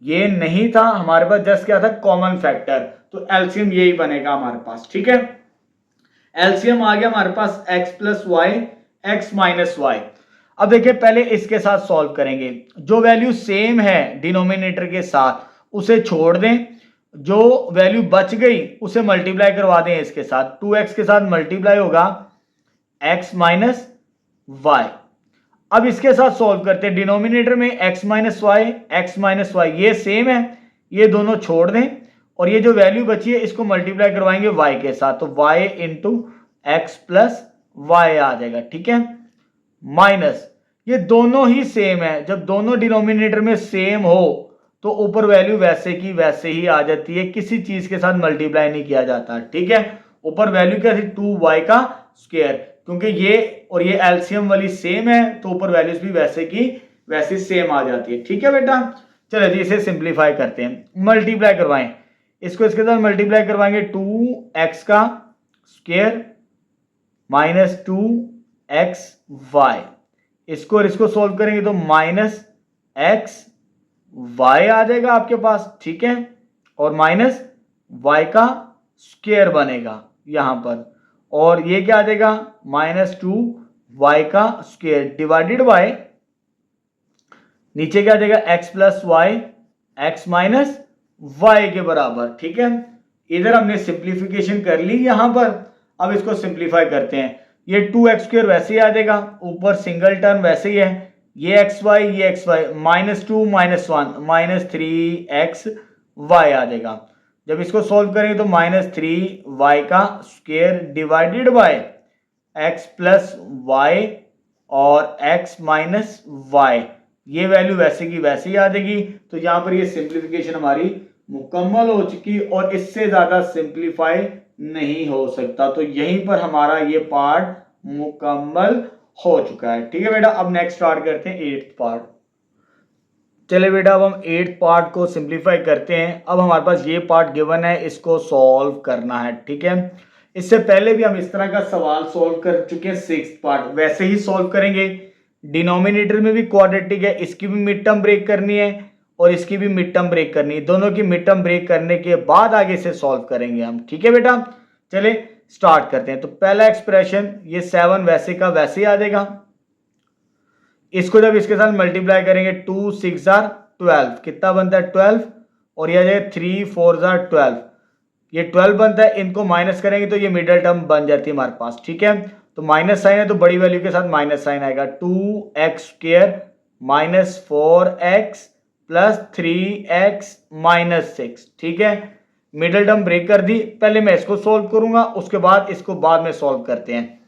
ये नहीं था हमारे पास, जस्ट क्या था कॉमन फैक्टर, तो एलसीएम यही बनेगा हमारे पास, ठीक है। एलसीएम आ गया हमारे पास x plus Y, x minus y. अब देखिए पहले इसके साथ सॉल्व करेंगे, जो वैल्यू सेम है डिनोमिनेटर के साथ उसे छोड़ दें, जो वैल्यू बच गई उसे मल्टीप्लाई करवा दें इसके साथ, 2x के साथ मल्टीप्लाई होगा x माइनस वाई। अब इसके साथ सॉल्व करते हैं, डिनोमिनेटर में x माइनस वाई ये सेम है, ये दोनों छोड़ दें और ये जो वैल्यू बची है इसको मल्टीप्लाई करवाएंगे y के साथ, तो y into x plus y आ जाएगा, ठीक है, माइनस ये दोनों ही सेम है, जब दोनों डिनोमिनेटर में सेम हो तो ऊपर वैल्यू वैसे की वैसे ही आ जाती है, किसी चीज के साथ मल्टीप्लाई नहीं किया जाता, ठीक है। ऊपर वैल्यू क्या थी 2y का स्क्वायर, क्योंकि ये और ये एलसीएम वाली सेम है तो ऊपर वैल्यूज भी वैसे की वैसे सेम आ जाती है, ठीक है बेटा। चलो जी इसे सिंप्लीफाई करते हैं, मल्टीप्लाई करवाएं, इसको इसके साथ मल्टीप्लाई करवाएंगे, 2x का स्क्वायर माइनस 2x वाई, इसको और इसको सोल्व करेंगे तो माइनस एक्स वाई आ जाएगा आपके पास, ठीक है, और माइनस वाई का स्क्वायर बनेगा यहां पर, और ये क्या आ जाएगा माइनस 2y का स्क्वायर डिवाइडेड बाय नीचे क्या आ जाएगा X plus Y, x minus Y के बराबर, ठीक है। इधर हमने सिंप्लीफिकेशन कर ली यहां पर, अब इसको सिंप्लीफाई करते हैं, ये 2x स्क्वायर वैसे ही आ जाएगा, ऊपर सिंगल टर्म वैसे ही है, ये x y minus 2 minus 1 minus 3x y आ जाएगा, जब इसको सॉल्व करेंगे तो माइनस 3y का square divided by x plus y और x माइनस वाई, ये वैल्यू वैसे की वैसे ही आ जाएगी, तो यहां पर ये सिंप्लीफिकेशन हमारी मुकम्मल हो चुकी और इससे ज्यादा सिंप्लीफाई नहीं हो सकता, तो यहीं पर हमारा ये पार्ट मुकम्मल हो चुका है, ठीक है बेटा। अब नेक्स्ट स्टार्ट करते हैं 8th पार्ट। चले बेटा अब हम 8th पार्ट को सिंप्लीफाई करते हैं, अब हमारे पास ये पार्ट गिवन है, इसको सॉल्व करना है, ठीक है। इससे पहले भी हम इस तरह का सवाल सॉल्व कर चुके हैं 6th पार्ट, वैसे ही सॉल्व करेंगे, डिनोमिनेटर में भी क्वाड्रेटिक है, इसकी भी मिड टर्म ब्रेक करनी है और इसकी भी मिड टर्म ब्रेक करनी है, दोनों की मिड टर्म ब्रेक करने के बाद आगे से सॉल्व करेंगे हम, ठीक है बेटा। चले स्टार्ट करते हैं, तो पहला एक्सप्रेशन ये 7 वैसे का वैसे ही आ जाएगा, इसको जब इसके साथ मल्टीप्लाई करेंगे 2 6 12 कितना बनता है 12, और यह 3 4 12 ये 12 बनता है, इनको माइनस करेंगे तो ये मिडिल टर्म बन जाती है हमारे पास, ठीक है, तो माइनस साइन है तो बड़ी वैल्यू के साथ माइनस साइन आएगा, 2x square minus 4x plus 3x minus 6, ठीक है, मिडिल टर्म ब्रेक कर दी, पहले मैं इसको सोल्व करूंगा उसके बाद इसको बाद में सोल्व करते हैं।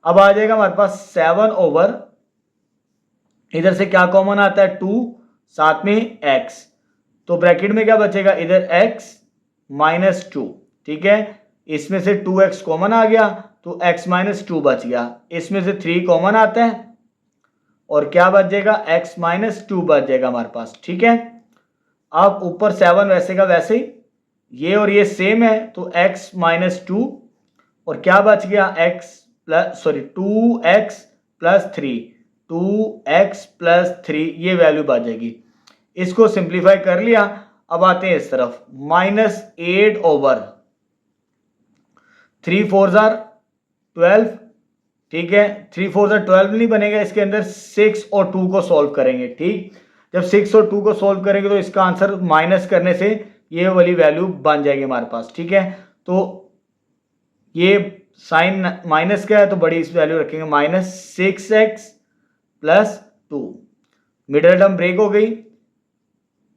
अब आ जाएगा हमारे पास 7 ओवर, इधर से क्या कॉमन आता है 2, साथ में x, तो ब्रैकेट में क्या बचेगा इधर x माइनस 2, ठीक है, इसमें से 2x कॉमन आ गया तो x माइनस 2 बच गया, इसमें से 3 कॉमन आता है और क्या बच जाएगा x माइनस 2 बच जाएगा हमारे पास, ठीक है। अब ऊपर 7 वैसे का वैसे ही, ये और ये सेम है तो x माइनस 2 और क्या बच गया x plus 2x plus 3, 2x plus 3 ये वैल्यू बच जाएगी, इसको सिंप्लीफाई कर लिया। अब आते हैं इस तरफ, माइनस 8 ओवर 3 4 12, ठीक है, 3 4 12 नहीं बनेगा, इसके अंदर 6 और 2 को सॉल्व करेंगे, ठीक, जब 6 और 2 को सॉल्व करेंगे तो इसका आंसर माइनस करने से ये वाली वैल्यू बन जाएगी हमारे पास, ठीक है, तो ये साइन माइनस का है तो बड़ी इस वैल्यू रखेंगे minus 6x plus 2, middle term break हो गई,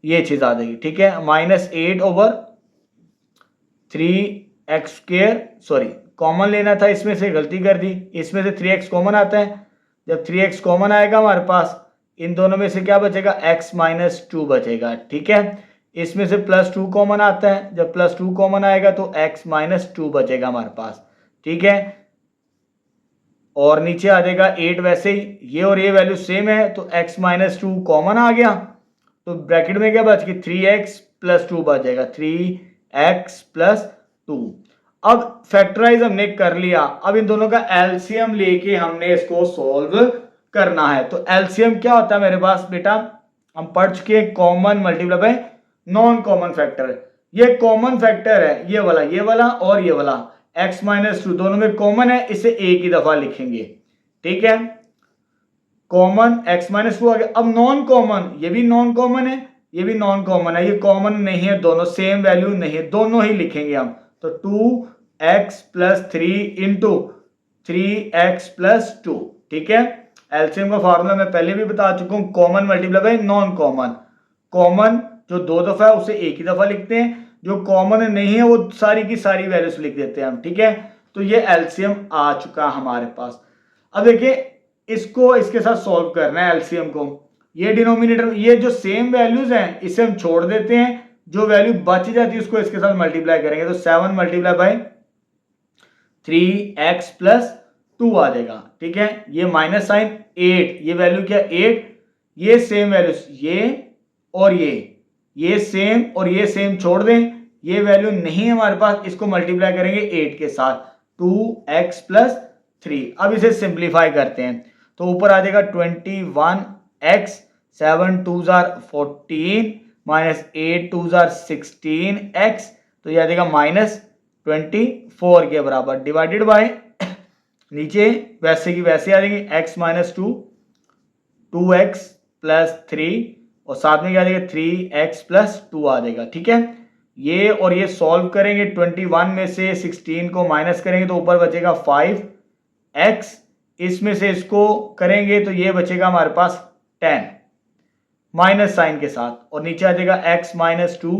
ये चीज आ जाएगी, ठीक है, minus 8 over 3x square, common लेना था, इसमें से गलती कर दी, इसमें से 3x कॉमन आता है, जब 3x कॉमन आएगा हमारे पास इन दोनों में से क्या बचेगा x माइनस 2 बचेगा, ठीक है, इसमें से प्लस 2 कॉमन आता है, जब प्लस 2 कॉमन आएगा तो x माइनस 2 बचेगा हमारे पास, ठीक है, और नीचे आ जाएगा 8 वैसे ही, ये और ये वैल्यू सेम है तो x माइनस 2 कॉमन आ गया, तो ब्रैकेट में क्या बच गया 3x प्लस 2 बच जाएगा 3x प्लस 2। अब फैक्टराइज हमने कर लिया, अब इन दोनों का एलसीएम लेके हमने इसको सॉल्व करना है। तो एलसीएम क्या होता है मेरे पास बेटा, हम पढ़ चुके हैं common multiply by non common factor. ये कॉमन फैक्टर है ये वाला और ये वाला, x माइनस 2 दोनों में कॉमन है, इसे एक ही दफा लिखेंगे, ठीक है। कॉमन x माइनस 2 आ गया। अब नॉन कॉमन, ये भी नॉन कॉमन है ये भी नॉन कॉमन है, ये कॉमन नहीं है, दोनों सेम वैल्यू नहीं है, दोनों ही लिखेंगे हम। तो 2x plus 3 into 3x plus 2, ठीक है। एलसीएम का फॉर्मूला मैं पहले भी बता चुका हूं, common multiply by non common. Common जो दो दफा है उसे एक ही दफा लिखते हैं, जो कॉमन नहीं है वो सारी की सारी वैल्यूज लिख देते हैं हम, ठीक है। तो ये एलसीएम आ चुका हमारे पास। अब देखिए इसको इसके साथ सॉल्व करना है एलसीएम को। ये डिनोमिनेटर, ये जो सेम वैल्यूज हैं इसे हम छोड़ देते हैं, जो वैल्यू बच जाती है उसको इसके साथ मल्टीप्लाई करेंगे, तो 7 मल्टीप्लाई बाय 3x प्लस 2 आ जाएगा, ठीक है। ये माइनस साइन 8, ये वैल्यू क्या 8, ये सेम वैल्यूज ये सेम और ये सेम छोड़ दें, ये वैल्यू नहीं है हमारे पास, इसको मल्टीप्लाई करेंगे 8 के साथ 2x प्लस 3। अब इसे सिंप्लीफाई करते हैं तो ऊपर आ जाएगा 21x, 7 2 14 माइनस 8 2 16x, तो ये आ जाएगा माइनस 24 के बराबर, डिवाइडेड बाय नीचे वैसे की वैसे आ जाएंगे x माइनस 2 2x प्लस 3 और साथ में क्या आ जाएगा 3x प्लस 2 आ जाएगा, ठीक है। ये और ये सॉल्व करेंगे, 21 में से 16 को माइनस करेंगे तो ऊपर बचेगा 5x, इसमें से इसको करेंगे तो ये बचेगा हमारे पास 10 माइनस साइन के साथ, और नीचे आ जाएगा x minus 2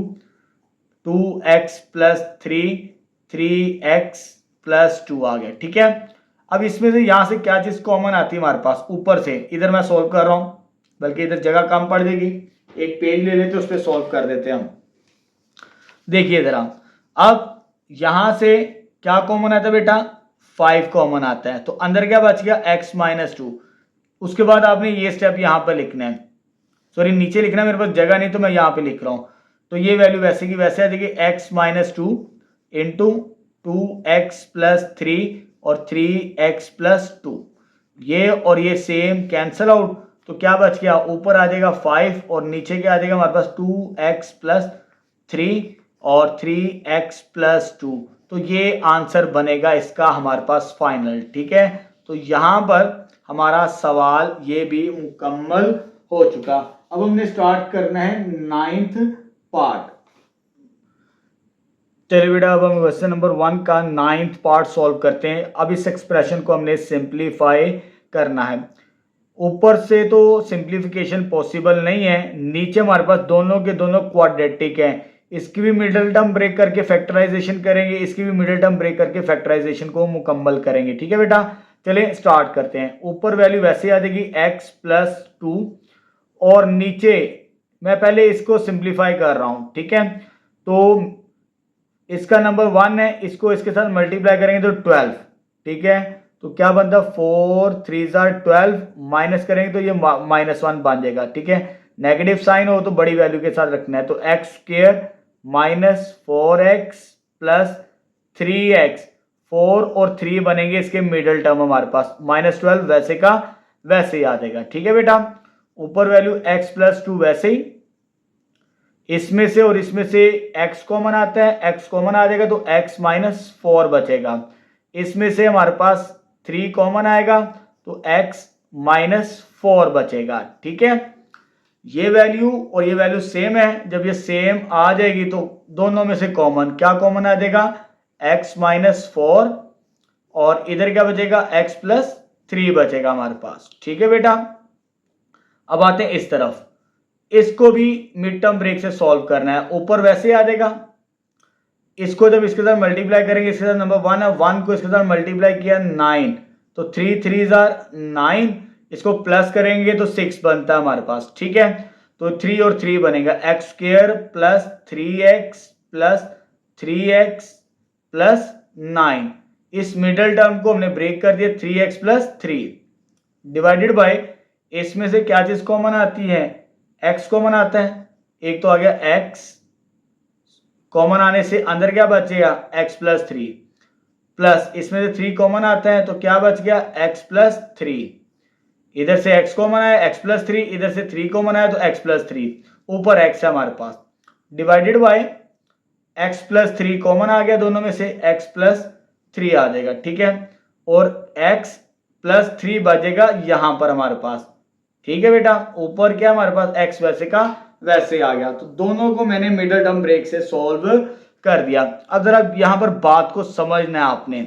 2x plus 3 3x plus 2 आ गया, ठीक है। अब इसमें से यहां से क्या चीज कॉमन आती है हमारे पास, ऊपर से, इधर मैं सॉल्व कर रहा हूं बल्कि इधर जगह कम पड़ जाएगी, एक पेज ले लेते उस पर सॉल्व कर देते हैं हम। देखिए जरा, अब यहां से क्या कॉमन आता है बेटा 5 कॉमन आता है, तो अंदर क्या बच गया x माइनस 2। उसके बाद आपने ये स्टेप यहां पर लिखना है, सॉरी नीचे लिखना है, मेरे पास जगह नहीं तो मैं यहां पे लिख रहा हूं। तो ये वैल्यू वैसे की वैसे आ जाएगी x minus 2 into 2x plus 3 और 3x प्लस 2, ये और ये सेम कैंसल आउट, तो क्या बच गया ऊपर आ जाएगा 5 और नीचे क्या आ जाएगा हमारे पास 2x प्लस 3 और 3x प्लस 2, तो ये आंसर बनेगा इसका हमारे पास फाइनल, ठीक है। तो यहां पर हमारा सवाल ये भी मुकम्मल हो चुका। अब हमने स्टार्ट करना है 9th पार्ट। चलिए बेटा अब हम क्वेश्चन नंबर 1 का 9th पार्ट सॉल्व करते हैं। अब इस एक्सप्रेशन को हमने सिंप्लीफाई करना है। ऊपर से तो सिंप्लीफिकेशन पॉसिबल नहीं है, नीचे हमारे पास दोनों के दोनों क्वाड्रेटिक हैं, इसकी भी मिडिल टर्म ब्रेक करके फैक्टराइजेशन करेंगे, इसकी भी मिडिल टर्म ब्रेक करके फैक्टराइजेशन को मुकम्मल करेंगे, ठीक है बेटा। चलिए स्टार्ट करते हैं। ऊपर वैल्यू वैसे आ जाएगी x प्लस 2 और नीचे मैं पहले इसको सिंप्लीफाई कर रहा हूं, ठीक है। तो इसका नंबर 1 है, इसको इसके साथ मल्टीप्लाई करेंगे तो 12, ठीक है। तो क्या बनता 4 3 12, माइनस करेंगे तो ये -1 बन जाएगा, ठीक है। नेगेटिव साइन हो तो बड़ी वैल्यू के साथ रखना है, तो x square minus 4x plus 3x, 4 और 3 बनेंगे इसके मिडिल टर्म हमारे पास, -12 वैसे का वैसे ही आ जाएगा, ठीक है बेटा। ऊपर वैल्यू x प्लस 2 वैसे ही, इसमें से और इसमें से x कॉमन आता है, x कॉमन आ जाएगा तो x माइनस 4 बचेगा, इसमें से हमारे पास 3 कॉमन आएगा तो x माइनस 4 बचेगा, ठीक है। ये वैल्यू और ये वैल्यू सेम है, जब ये सेम आ जाएगी तो दोनों में से कॉमन क्या कॉमन आ जाएगा x माइनस 4 और इधर क्या बचेगा x प्लस 3 बचेगा हमारे पास, ठीक है बेटा। अब आते हैं इस तरफ, इसको भी मिड टर्म ब्रेक से सॉल्व करना है। ऊपर वैसे आ जाएगा, इसको जब इसके साथ मल्टीप्लाई करेंगे, इसके साथ नंबर 1 है, 1 को इसके साथ मल्टीप्लाई किया 9, तो 3 3 9, इसको प्लस करेंगे तो 6 बनता है हमारे पास, ठीक है। तो 3 और 3 बनेगा x square plus 3x plus 3x plus 9, इस मिडल टर्म को हमने ब्रेक कर दिया 3x प्लस 3 डिवाइडेड बाय, इसमें से क्या चीज कॉमन आती है, x कॉमन आता है, एक तो आ गया x, कॉमन आने से अंदर क्या बचेगा x प्लस 3, प्लस इसमें से 3 कॉमन आता है तो क्या बच गया x प्लस 3, इधर से x कॉमन आया x प्लस 3, इधर से 3 कॉमन आया तो x प्लस 3, ऊपर x है हमारे पास, divided by x plus 3 common आ गया दोनों में से, x प्लस 3 आ जाएगा, ठीक है, और x प्लस 3 बचेगा यहां पर हमारे पास, ठीक है बेटा, ऊपर क्या हमारे पास x वैसे का वैसे आ गया। तो दोनों को मैंने मिडल टर्म ब्रेक से सॉल्व कर दिया। अब जरा यहां पर बात को समझना है आपने,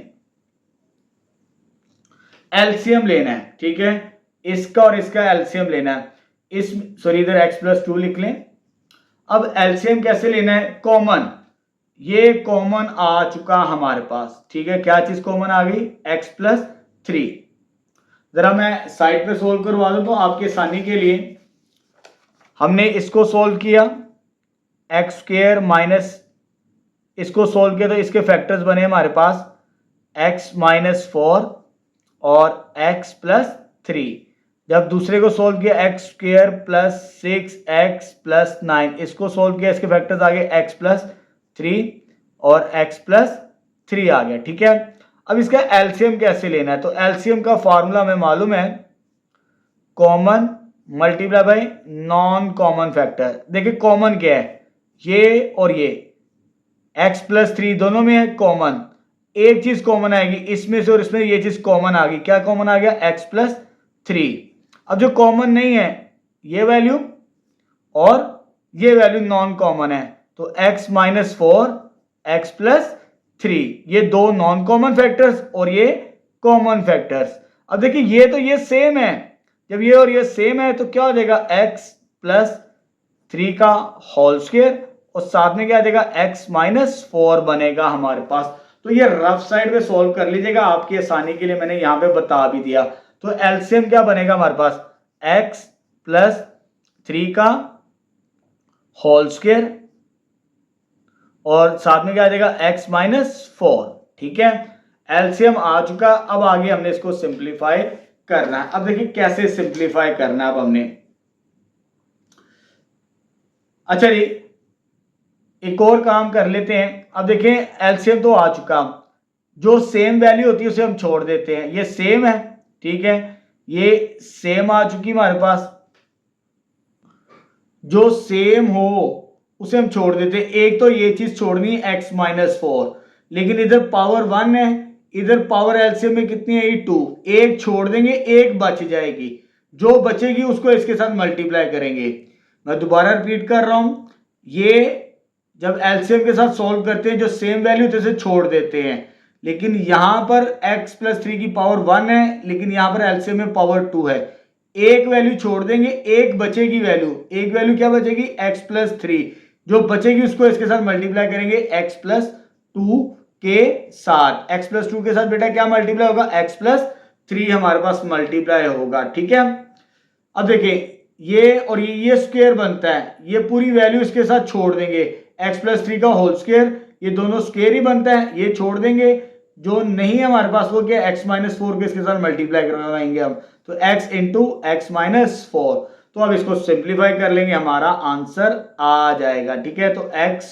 एलसीएम लेना है, ठीक है, इसका और इसका एलसीएम लेना है, इस सॉरी इधर x प्लस 2 लिख लें। अब एलसीएम कैसे लेना है, कॉमन, ये कॉमन आ चुका हमारे पास, ठीक है, क्या चीज कॉमन आ गई x प्लस 3। जरा मैं साइड पे सोल्व करवा दूं तो आपकी आसानी के लिए, हमने इसको सोल्व किया एक्स स्क्वायर माइनस, इसको सोल्व किया तो इसके फैक्टर्स बने हमारे पास x माइनस 4 और x प्लस 3। जब दूसरे को सोल्व किया x square plus 6x plus 9, इसको सोल्व किया, इसके फैक्टर्स आ गए x प्लस 3 और x प्लस 3 आ गया, ठीक है। अब इसका एलसीएम कैसे लेना है, तो एलसीएम का फॉर्मूला हमें मालूम है, common multiply by non common factor. देखिए कॉमन क्या है, ये और ये x प्लस 3 दोनों में है कॉमन, एक चीज कॉमन आएगी इसमें से और इसमें, ये चीज कॉमन आ गई, क्या कॉमन आ गया x प्लस 3। अब जो कॉमन नहीं है ये वैल्यू और ये वैल्यू नॉन कॉमन है, तो x माइनस 4 x प्लस 3, ये दो नॉन कॉमन फैक्टर्स और ये कॉमन फैक्टर्स। अब देखिए ये तो ये सेम है, जब ये और ये सेम है तो क्या हो जाएगा x प्लस 3 का होल स्क्वायर और साथ में क्या आ जाएगा x माइनस 4 बनेगा हमारे पास। तो ये रफ साइड पे सॉल्व कर लीजिएगा, आपकी आसानी के लिए मैंने यहां पे बता भी दिया। तो एलसीएम क्या बनेगा हमारे पास, x प्लस 3 का होल स्क्वायर और साथ में क्या आ जाएगा x माइनस 4, ठीक है, एलसीएम आ चुका। अब आगे हमने इसको सिंप्लीफाई करना है। अब देखिए कैसे सिंप्लीफाई करना है अब हमने, अच्छा जी एक और काम कर लेते हैं। अब देखें एलसीएम तो आ चुका, जो सेम वैल्यू होती है उसे हम छोड़ देते हैं, ये सेम है, ठीक है, ये सेम आ चुकी हमारे पास, जो सेम हो उसे हम छोड़ देते हैं। एक तो ये चीज छोड़नी है x माइनस 4, लेकिन इधर पावर 1 है, इधर पावर एलसीएम में कितनी है 2, एक छोड़ देंगे एक बच जाएगी, जो बचेगी उसको इसके साथ मल्टीप्लाई करेंगे। मैं दोबारा रिपीट कर रहा हूं, ये जब एलसीएम के साथ सॉल्व करते हैं जो सेम वैल्यू थे उसे छोड़ देते हैं, लेकिन यहां पर x प्लस 3 की पावर 1 है, लेकिन यहां पर एलसीएम में पावर 2 है, एक वैल्यू छोड़ देंगे एक बचेगी वैल्यू, एक वैल्यू क्या बचेगी x प्लस 3, जो बचेगी उसको इसके साथ मल्टीप्लाई करेंगे x प्लस 2 के साथ। x प्लस 2 के साथ बेटा क्या मल्टीप्लाई होगा, x प्लस 3 हमारे पास मल्टीप्लाई होगा, ठीक है। अब देखिए ये और ये स्क्वायर बनता है, ये पूरी वैल्यू इसके साथ छोड़ देंगे, x प्लस 3 का होल स्क्वायर, ये दोनों स्क्वायर ही बनता है, ये छोड़ देंगे, जो नहीं है हमारे पास वो क्या x माइनस 4 के इसके साथ मल्टीप्लाई करवाएंगे हम, तो x इंटू एक्स माइनस 4। तो अब इसको सिंप्लीफाई कर लेंगे, हमारा आंसर आ जाएगा, ठीक है। तो x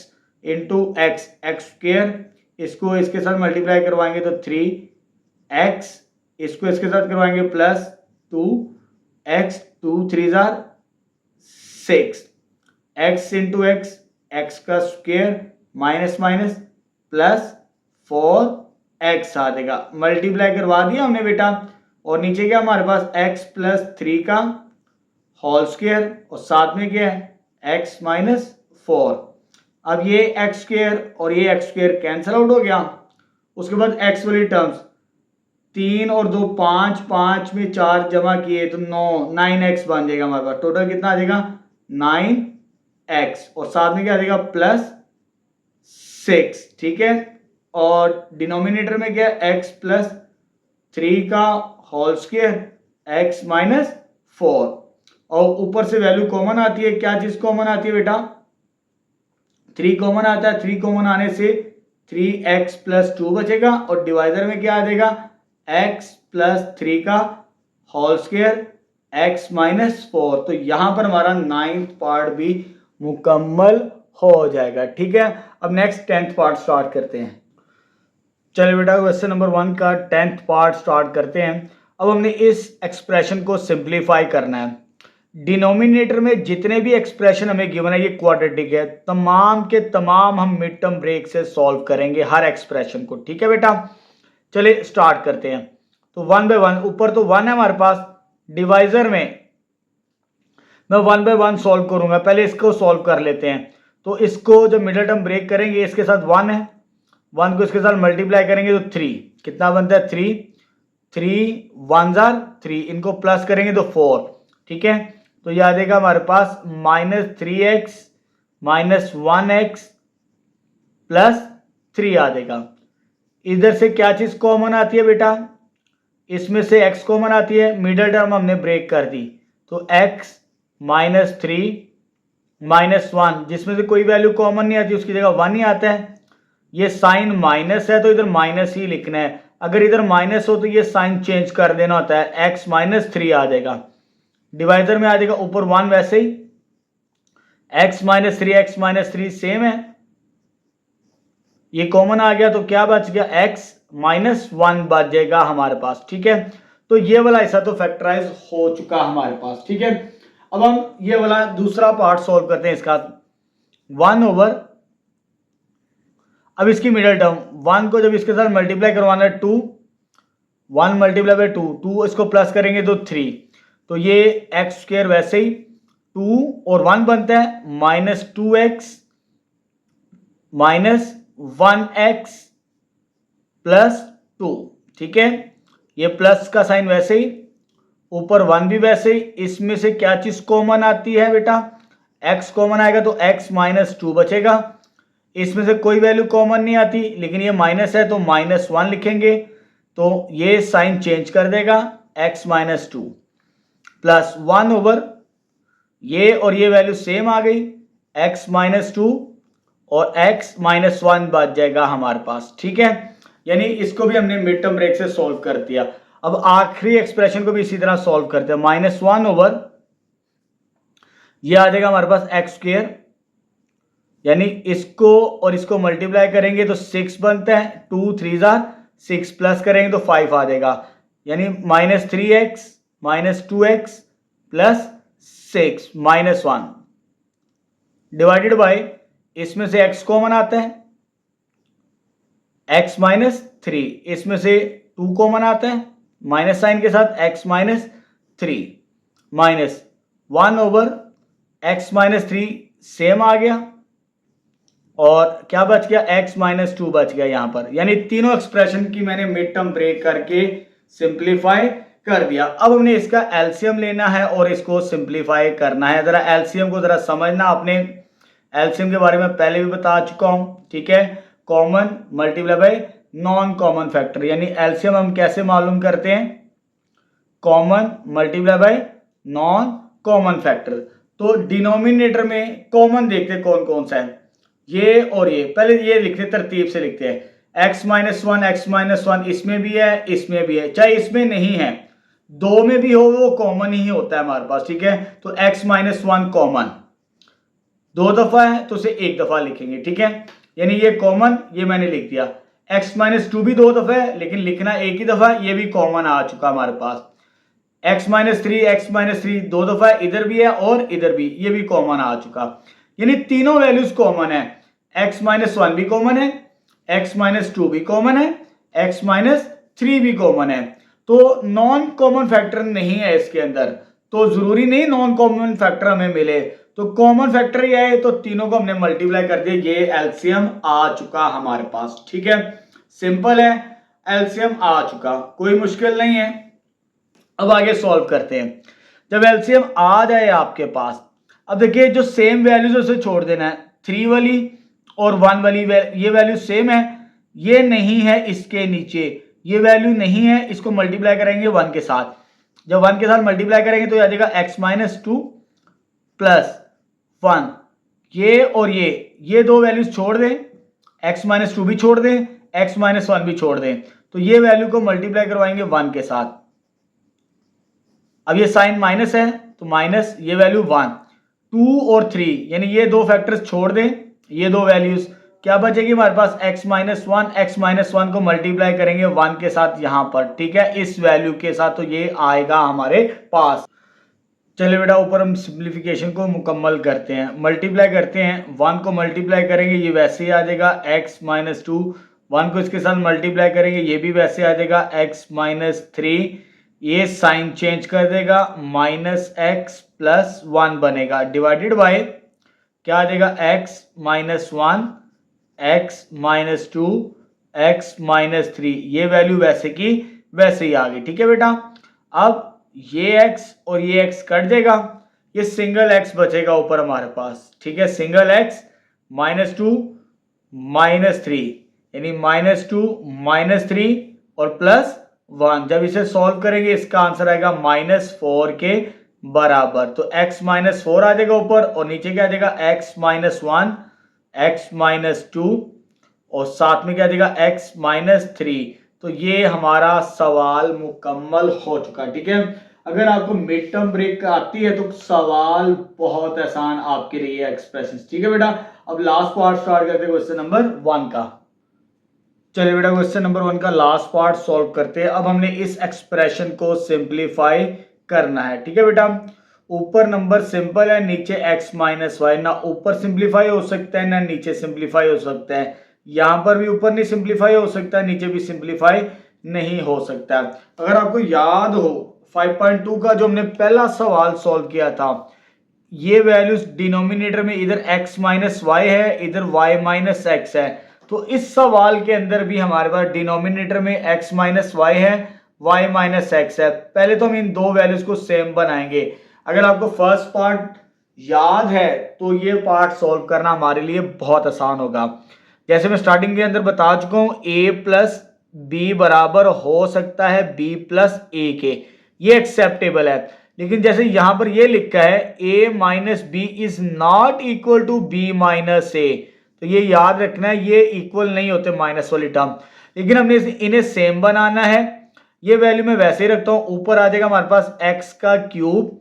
into x x square, इसको इसके साथ मल्टीप्लाई करवाएंगे तो 3x, इसको इसके साथ करवाएंगे plus 2x, 2 3 6, x into x x का square minus minus plus 4x आ जाएगा, मल्टीप्लाई करवा दिया हमने बेटा, और नीचे क्या हमारे पास x प्लस 3 का होल स्क्वायर और साथ में क्या है x माइनस 4। अब ये x स्क्वायर और ये x स्क्वायर कैंसिल आउट हो गया, उसके बाद x वाली टर्म्स 3 और 2 5, 5 में 4 जमा किए तो 9x बन जाएगा हमारे पास, टोटल कितना आ जाएगा 9x और साथ में क्या आ जाएगा प्लस 6, ठीक है, और डिनोमिनेटर में क्या x प्लस 3 का होल स्क्वायर x माइनस 4 और ऊपर से वैल्यू कॉमन आती है, क्या चीज कॉमन आती है बेटा 3 कॉमन आता है, 3 कॉमन आने से 3x प्लस 2 बचेगा और डिवाइजर में क्या आ जाएगा x प्लस 3 का होल स्क्वायर x माइनस 4। तो यहां पर हमारा 9th पार्ट भी मुकम्मल हो जाएगा। ठीक है, अब नेक्स्ट 10th पार्ट स्टार्ट करते हैं। चलिए बेटा क्वेश्चन नंबर 1 का 10th पार्ट स्टार्ट करते हैं। अब हमने इस एक्सप्रेशन को सिंप्लीफाई करना है। डिनोमिनेटर में जितने भी एक्सप्रेशन हमें गिवन है ये क्वाड्रेटिक है, तमाम के तमाम हम मिड टर्म ब्रेक से सॉल्व करेंगे हर एक्सप्रेशन को। ठीक है बेटा, चलिए स्टार्ट करते हैं। तो 1 बाय 1, ऊपर तो 1 है हमारे पास, डिवाइजर में मैं 1 बाय 1 सॉल्व करूंगा। पहले इसको सॉल्व कर लेते हैं। तो इसको जब मिडिल टर्म ब्रेक करेंगे इसके साथ 1 है, 1 को इसके साथ मल्टीप्लाई करेंगे तो 3, कितना बनता है 3, 3 1 जार 3, इनको प्लस करेंगे तो 4। ठीक है, तो ये आ जाएगा हमारे पास -3x माइनस 1x प्लस 3 आ जाएगा। इधर से क्या चीज कॉमन आती है बेटा, इसमें से x कॉमन आती है, मिडिल टर्म हमने ब्रेक कर दी तो x माइनस 3 माइनस 1, जिसमें से कोई वैल्यू कॉमन नहीं आती उसकी जगह 1 ही आता है। ये साइन माइनस है तो इधर माइनस ही लिखना है, अगर इधर माइनस हो तो ये साइन चेंज कर देना होता है, x माइनस 3 आ जाएगा। डिवाइजर में आ जाएगा ऊपर 1 वैसे ही, x माइनस 3 सेम है, ये कॉमन आ गया तो क्या बच गया x माइनस 1 बच जाएगा हमारे पास। ठीक है, तो ये वाला ऐसा तो फैक्टराइज हो चुका हमारे पास। ठीक है, अब हम ये वाला दूसरा पार्ट सॉल्व करते हैं इसका। 1 ओवर, अब इसकी मिडिल टर्म 1 को जब इसके साथ मल्टीप्लाई करवाना है 2, 1 मल्टीप्लाई बाय 2, 2 इसको प्लस करेंगे तो 3, तो ये एक्स स्क्वायर वैसे ही 2 और 1 बनता है -2x माइनस 1x प्लस 2। ठीक है, ये प्लस का साइन वैसे ही, ऊपर 1 भी वैसे ही। इसमें से क्या चीज कॉमन आती है बेटा, x कॉमन आएगा तो x माइनस 2 बचेगा। इसमें से कोई वैल्यू कॉमन नहीं आती, लेकिन ये माइनस है तो -1 लिखेंगे, तो ये साइन चेंज कर देगा, x माइनस 2 प्लस 1 ओवर ये और ये वैल्यू सेम आ गई, x माइनस 2 और x माइनस 1 बच जाएगा हमारे पास। ठीक है, यानी इसको भी हमने मिड टर्म ब्रेक से सॉल्व कर दिया। अब आखिरी एक्सप्रेशन को भी इसी तरह सॉल्व करते हैं। -1 ओवर ये आ जाएगा हमारे पास x स्क्वायर, यानी इसको और इसको मल्टीप्लाई करेंगे तो 6 बनता है, 2 3 जार 6 प्लस करेंगे तो 5 आ जाएगा, यानी -3x minus 2x plus 6 minus 1 divided by, इसमें से x कॉमन आता है, x माइनस 3, इसमें से 2 कॉमन आता है माइनस साइन के साथ, x minus 3 minus 1 over x minus 3 same आ गया, और क्या बच गया x माइनस 2 बच गया यहां पर। यानी तीनों एक्सप्रेशन की मैंने मिड टर्म ब्रेक करके सिंप्लीफाई कर दिया। अब हमने इसका एलसीएम लेना है और इसको सिंप्लीफाई करना है। जरा एलसीएम को जरा समझना, आपने एलसीएम के बारे में पहले भी बता चुका हूं। ठीक है, common multiply by non common factor, यानी एलसीएम हम कैसे मालूम करते हैं, common multiply by non common factor. तो डिनोमिनेटर में कॉमन देखते कौन कौन सा है, ये और ये, पहले ये लिखते तरतीब से लिखते हैं, x माइनस 1 इसमें भी है, इसमें भी है, चाहे इसमें नहीं है, दो में भी हो वो कॉमन ही होता है हमारे पास। ठीक है, तो x माइनस 1 कॉमन, 2 दफा है तो उसे 1 दफा लिखेंगे। ठीक है, यानी ये कॉमन, ये मैंने लिख दिया। x माइनस 2 भी 2 दफा है लेकिन लिखना 1 ही दफा, ये भी कॉमन आ चुका हमारे पास। x माइनस 3 2 दफा इधर भी है और इधर भी, ये भी कॉमन आ चुका, यानी तीनों वैल्यूज कॉमन है। x माइनस 1 भी कॉमन है, x माइनस 2 भी कॉमन है, x माइनस 3 भी कॉमन है। तो नॉन कॉमन फैक्टर नहीं है इसके अंदर, तो जरूरी नहीं नॉन कॉमन फैक्टर हमें मिले, तो कॉमन फैक्टर ही है, तो तीनों को हमने मल्टीप्लाई कर दिया, ये एलसीएम आ चुका हमारे पास। ठीक है, सिंपल है, एलसीएम आ चुका, कोई मुश्किल नहीं है। अब आगे सॉल्व करते हैं। जब एलसीएम आ जाए आपके पास, अब देखिए जो सेम वैल्यूज उसे छोड़ देना है, 3 वाली और 1 वाली ये वैल्यू सेम है, ये नहीं है इसके नीचे, ये वैल्यू नहीं है, इसको मल्टीप्लाई करेंगे 1 के साथ, जब 1 के साथ मल्टीप्लाई करेंगे तो आ जाएगा x माइनस 2 प्लस 1, ये और ये दो वैल्यूज छोड़ दें, x माइनस टू भी छोड़ दें, x माइनस वन भी छोड़ दें, तो ये वैल्यू को मल्टीप्लाई करवाएंगे 1 के साथ। अब ये साइन माइनस है तो माइनस, ये वैल्यू 1, 2 और 3 यानी ये दो फैक्टर्स छोड़ दें, ये दो वैल्यूज, क्या बचेगी हमारे पास x माइनस वन को मल्टीप्लाई करेंगे 1 के साथ यहां पर, ठीक है, इस वैल्यू के साथ, तो ये आएगा हमारे पास। चलिए बेटा ऊपर हम सिंप्लीफिकेशन को मुकम्मल करते हैं, मल्टीप्लाई करते हैं, 1 को मल्टीप्लाई करेंगे ये वैसे ही आ जाएगा x माइनस टू, 1 को इसके साथ मल्टीप्लाई करेंगे ये भी वैसे आ जाएगा x माइनस थ्री, ये साइन चेंज कर देगा, माइनस एक्स प्लस वन बनेगा, डिवाइडेड बाय क्या आ जाएगा x minus one, x minus two, X minus three, ये वैल्यू वैसे की वैसे ही आ गई, ठीक है बेटा। अब ये x और ये x कट जाएगा, ये सिंगल x बचेगा ऊपर हमारे पास, ठीक है, single x minus two minus three, यानी माइनस टू माइनस थ्री और प्लस वन, जब इसे सॉल्व करेंगे इसका आंसर आएगा माइनस फोर के बराबर, तो x माइनस फोर आ जाएगा ऊपर और नीचे क्या आ जाएगा x minus one, x minus to और साथ में क्या आ जाएगा x माइनस थ्री। तो ये हमारा सवाल मुकम्मल हो चुका, ठीक है। अगर आपको मिड टर्म ब्रेक आती है तो सवाल बहुत आसान आपके लिए एक्सप्रेशन, ठीक है बेटा। अब लास्ट पार्ट स्टार्ट करते हैं क्वेश्चन नंबर 1 का। चलिए बेटा क्वेश्चन नंबर 1 का लास्ट पार्ट सॉल्व करते हैं। अब हमने इस एक्सप्रेशन को सिंप्लीफाई करना है, ठीक है बेटा। ऊपर नंबर सिंपल है, नीचे x माइनस वाई, ना ऊपर सिंप्लीफाई हो सकता है ना नीचे सिंप्लीफाई हो सकता है, यहां पर भी ऊपर नहीं सिंप्लीफाई हो सकता है, नीचे भी सिंप्लीफाई नहीं हो सकता। अगर आपको याद हो 5.2 का जो हमने पहला सवाल सॉल्व किया था, ये वैल्यूज डिनोमिनेटर में इधर x माइनस वाई है, इधर y माइनस एक्स है, तो इस सवाल के अंदर भी हमारे पास डिनोमिनेटर में x माइनस वाई है, y माइनस एक्स है। पहले तो हम इन दो वैल्यूज को सेम बनाएंगे। अगर आपको फर्स्ट पार्ट याद है तो ये पार्ट सॉल्व करना हमारे लिए बहुत आसान होगा। जैसे मैं स्टार्टिंग के अंदर बता चुका हूं, a प्लस बी बराबर हो सकता है b प्लस ए के, ये एक्सेप्टेबल है। लेकिन जैसे यहां पर ये लिखा है a minus b is not equal to b minus a, तो ये याद रखना है, ये इक्वल नहीं होते माइनस वाली टर्म। लेकिन हमने इन्हें सेम बनाना है। ये वैल्यू मैं वैसे ही रखता हूं, ऊपर आ जाएगा हमारे पास x का क्यूब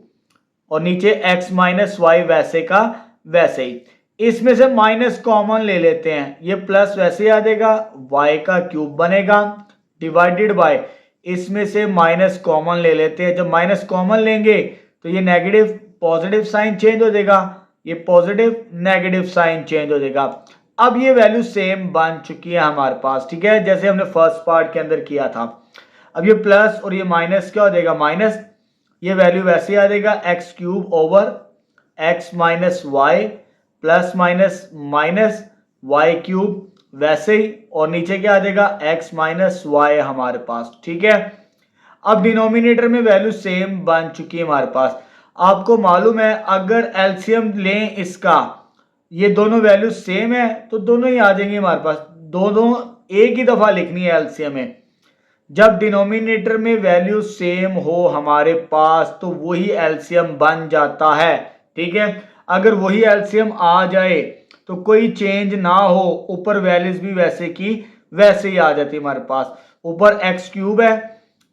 और नीचे x माइनस वाई वैसे का वैसे ही। इसमें से माइनस कॉमन ले लेते हैं, ये प्लस वैसे ही आ जाएगा, y का क्यूब बनेगा, डिवाइडेड बाय इसमें से माइनस कॉमन ले लेते हैं। जब माइनस कॉमन लेंगे तो ये नेगेटिव पॉजिटिव साइन चेंज हो जाएगा, ये पॉजिटिव नेगेटिव साइन चेंज हो जाएगा। अब ये वैल्यू सेम बन चुकी है हमारे पास, ठीक है, जैसे हमने फर्स्ट पार्ट के अंदर किया था। अब ये प्लस और ये माइनस क्या हो जाएगा, माइनस, ये वैल्यू वैसे आ जाएगा X cube over X minus Y plus minus minus Y cube वैसे ही, और नीचे क्या आ जाएगा x माइनस वाई हमारे पास, ठीक है। अब डिनोमिनेटर में वैल्यू सेम बन चुकी है हमारे पास। आपको मालूम है अगर एलसीएम लें इसका, ये दोनों वैल्यू सेम है तो दोनों ही आ जाएंगे हमारे पास, दोनों एक ही दफा लिखनी है एलसीएम में। जब डिनोमिनेटर में वैल्यू सेम हो हमारे पास तो वही एलसीएम बन जाता है, ठीक है। अगर वही एलसीएम आ जाए तो कोई चेंज ना हो, ऊपर वैल्यूज भी वैसे की वैसे ही आ जाती है हमारे पास। ऊपर एक्स क्यूब है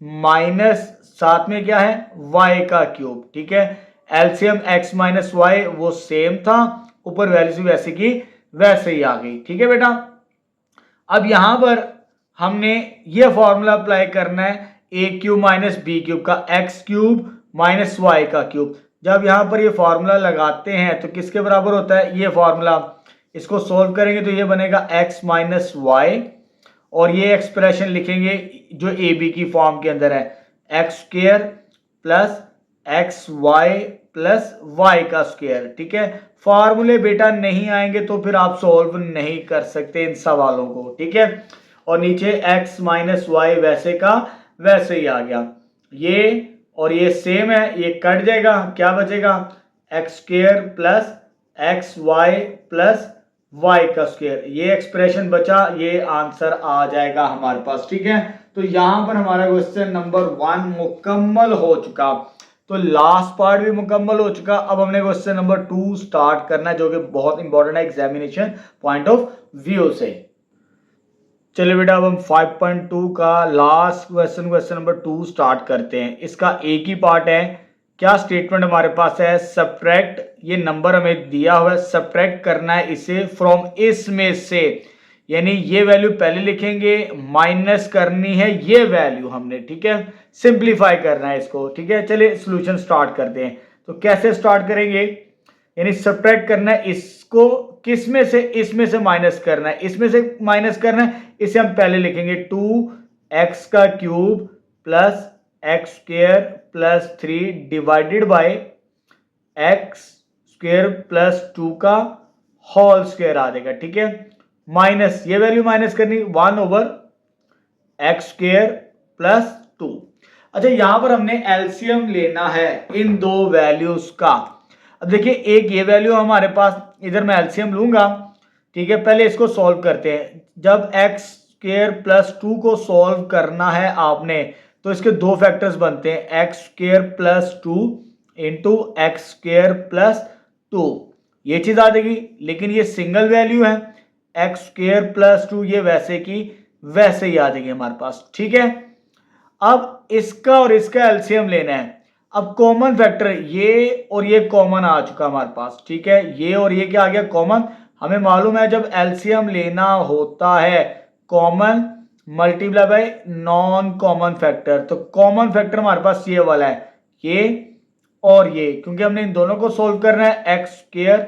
माइनस साथ में क्या है वाई का क्यूब, ठीक है। एलसीएम एक्स माइनस वाई वो सेम था, ऊपर वैल्यूज भी वैसे की वैसे ही आ गई, ठीक है बेटा। अब यहां पर हमने ये फॉर्मूला अप्लाई करना है ए क्यूब माइनस बी क्यूब का, एक्स क्यूब माइनस वाई का क्यूब। जब यहां पर ये फॉर्मूला लगाते हैं तो किसके बराबर होता है ये फॉर्मूला, इसको सोल्व करेंगे तो ये बनेगा x माइनस वाई, और ये एक्सप्रेशन लिखेंगे जो ए बी की फॉर्म के अंदर है, X square plus X Y plus Y का स्क्वायर, ठीक है। फॉर्मूले बेटा नहीं आएंगे तो फिर आप सोल्व नहीं कर सकते इन सवालों को, ठीक है। और नीचे x माइनस वाई वैसे का वैसे ही आ गया, ये और ये सेम है, ये कट जाएगा, क्या बचेगा X square plus X Y plus Y का स्क्वायर, ये एक्सप्रेशन बचा, ये आंसर आ जाएगा हमारे पास, ठीक है। तो यहां पर हमारा क्वेश्चन नंबर 1 मुकम्मल हो चुका, तो लास्ट पार्ट भी मुकम्मल हो चुका। अब हमने क्वेश्चन नंबर 2 स्टार्ट करना है जो कि बहुत इंपॉर्टेंट है एग्जामिनेशन पॉइंट ऑफ व्यू से। चलिए बेटा अब हम 5.2 का लास्ट क्वेश्चन नंबर 2 स्टार्ट करते हैं। इसका एक ही पार्ट है। क्या स्टेटमेंट हमारे पास है, सब्ट्रैक्ट, ये नंबर हमें दिया हुआ है, सब्ट्रैक्ट करना है इसे फ्रॉम इसमें से, यानी ये वैल्यू पहले लिखेंगे, माइनस करनी है ये वैल्यू हमने, ठीक है, सिंप्लीफाई करना है इसको, ठीक है। चलिए सॉल्यूशन स्टार्ट करते हैं। तो कैसे स्टार्ट करेंगे, यानी सब्ट्रैक्ट करना है इसको, किस में से, इसमें से माइनस करना है, इसमें से माइनस करना है, इसे हम पहले लिखेंगे 2x का cube plus x square plus 3 divided by x square plus 2 का होल स्क्वायर आ जाएगा, ठीक है। माइनस ये वैल्यू माइनस करनी 1 ओवर एक्स स्क्वायर प्लस 2। अच्छा यहां पर हमने एलसीएम लेना है इन दो वैल्यूज का। अब देखिए एक ये वैल्यू हमारे पास, इधर मैं एलसीएम लूंगा, ठीक है। पहले इसको सॉल्व करते हैं। जब एक्स स्क्वायर प्लस 2 को सॉल्व करना है आपने, तो इसके दो फैक्टर्स बनते हैं, x square plus 2 into x square plus 2, ये चीज आ जाएगी। लेकिन ये सिंगल वैल्यू है, एक्स स्क्वायर प्लस 2, ये वैसे की वैसे ही आ जाएगी हमारे पास, ठीक है। अब इसका और इसका एलसीएम लेना है। अब कॉमन फैक्टर ये और ये कॉमन आ चुका हमारे पास, ठीक है। ये और ये क्या आ गया, कॉमन। हमें मालूम है जब एलसीएम लेना होता है common multiply by non common factor, तो कॉमन फैक्टर हमारे पास ये वाला है, ये और ये, क्योंकि हमने इन दोनों को सोल्व करना है। एक्स स्क्वायर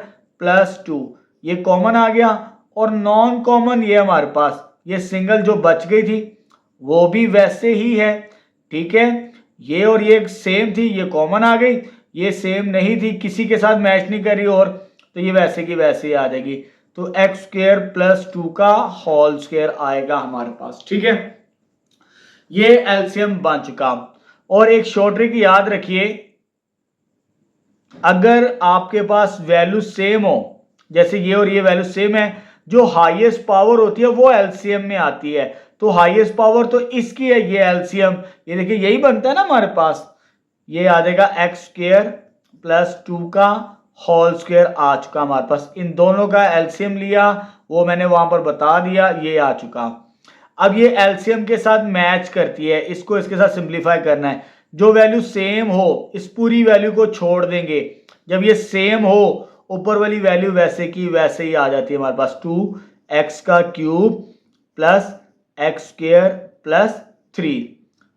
प्लस 2 ये कॉमन आ गया, और नॉन कॉमन ये हमारे पास, ये सिंगल जो बच गई थी वो भी वैसे ही है, ठीक है। ये और ये सेम थी, ये कॉमन आ गई, ये सेम नहीं थी, किसी के साथ मैच नहीं कर रही, और तो ये वैसे की वैसे ही आ जाएगी। तो एक्स स्क्वायर प्लस 2 का होल स्क्वायर आएगा हमारे पास, ठीक है। ये एलसीएम बन चुका। और एक शॉर्ट ट्रिक याद रखिए, अगर आपके पास वैल्यू सेम हो, जैसे ये और ये वैल्यू सेम है, जो हाईएस्ट पावर होती है वो एलसीएम में आती है। तो हाईएस्ट पावर तो इसकी है, ये एलसीएम, ये देखिए यही बनता है ना हमारे पास, ये आ जाएगा एक्स स्क्वायर प्लस 2 का होल स्क्वायर आ चुका हमारे पास। इन दोनों का एलसीएम लिया, वो मैंने वहां पर बता दिया, ये आ चुका। अब ये एलसीएम के साथ मैच करती है, इसको इसके साथ सिंप्लीफाई करना है। जो वैल्यू सेम हो इस पूरी वैल्यू को छोड़ देंगे, जब ये सेम हो ऊपर वाली वैल्यू वैसे की वैसे ही आ जाती है हमारे पास। 2x का cube plus x square plus 3,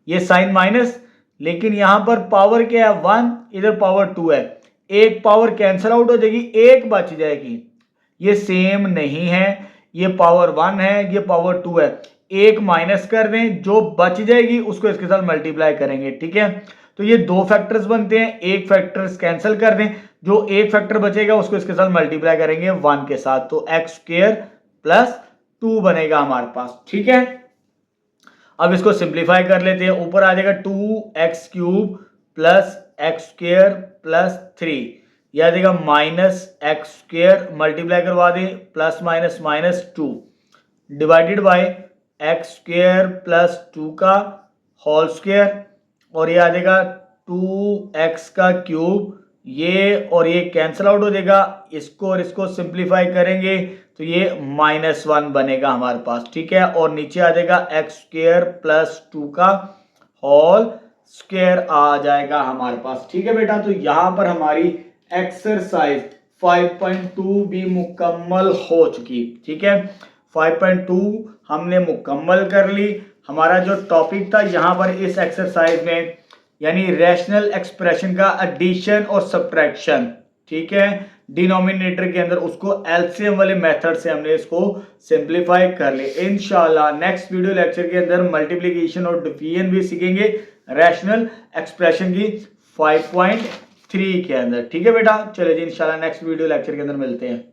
ये साइन माइनस, लेकिन यहां पर पावर क्या है 1, इधर पावर 2 है, एक पावर कैंसिल आउट हो जाएगी, एक बच जाएगी। ये सेम नहीं है, ये पावर 1 है, ये पावर 2 है, एक माइनस कर दें, जो बच जाएगी उसको इसके साथ मल्टीप्लाई करेंगे, ठीक है। तो ये दो फैक्टर्स बनते हैं, एक फैक्टर्स कैंसिल कर दें, जो एक फैक्टर बचेगा उसको इसके साथ मल्टीप्लाई करेंगे 1 के साथ, तो एक्स स्क्वायर प्लस 2 बनेगा हमारे पास, ठीक है। अब इसको सिंप्लीफाई कर लेते हैं, ऊपर आ जाएगा 2x cube plus x square plus 3, यह आ जाएगा माइनस एक्स स्क्वायर, मल्टीप्लाई करवा दें, plus minus minus 2 divided by x square plus 2 का होल स्क्वायर, और ये आ जाएगा 2x का क्यूब, ये और ये कैंसिल आउट हो जाएगा, इसको और इसको सिंप्लीफाई करेंगे तो ये -1 बनेगा हमारे पास, ठीक है। और नीचे आ जाएगा एक्स स्क्वायर प्लस 2 का होल स्क्वायर आ जाएगा हमारे पास, ठीक है बेटा। तो यहां पर हमारी एक्सरसाइज 5.2 भी मुकम्मल हो चुकी, ठीक है। 5.2 हमने मुकम्मल कर ली। हमारा जो टॉपिक था यहाँ पर इस एक्सरसाइज में, यानी रैशनल एक्सप्रेशन का एडिशन और सब्ट्रैक्शन, ठीक है, डिनोमिनेटर के अंदर, उसको एलसीएम वाले मेथड से हमने इसको सिंप्लीफाई कर ले। इंशाल्लाह नेक्स्ट वीडियो लेक्चर के अंदर मल्टीप्लिकेशन और डिवीजन भी सीखेंगे रैशनल एक्सप्रेशन की 5.3 के अंदर, ठीक है बेटा। चलिए जी इंशाल्लाह नेक्स्ट वीडियो लेक्चर के अंदर मिलते हैं।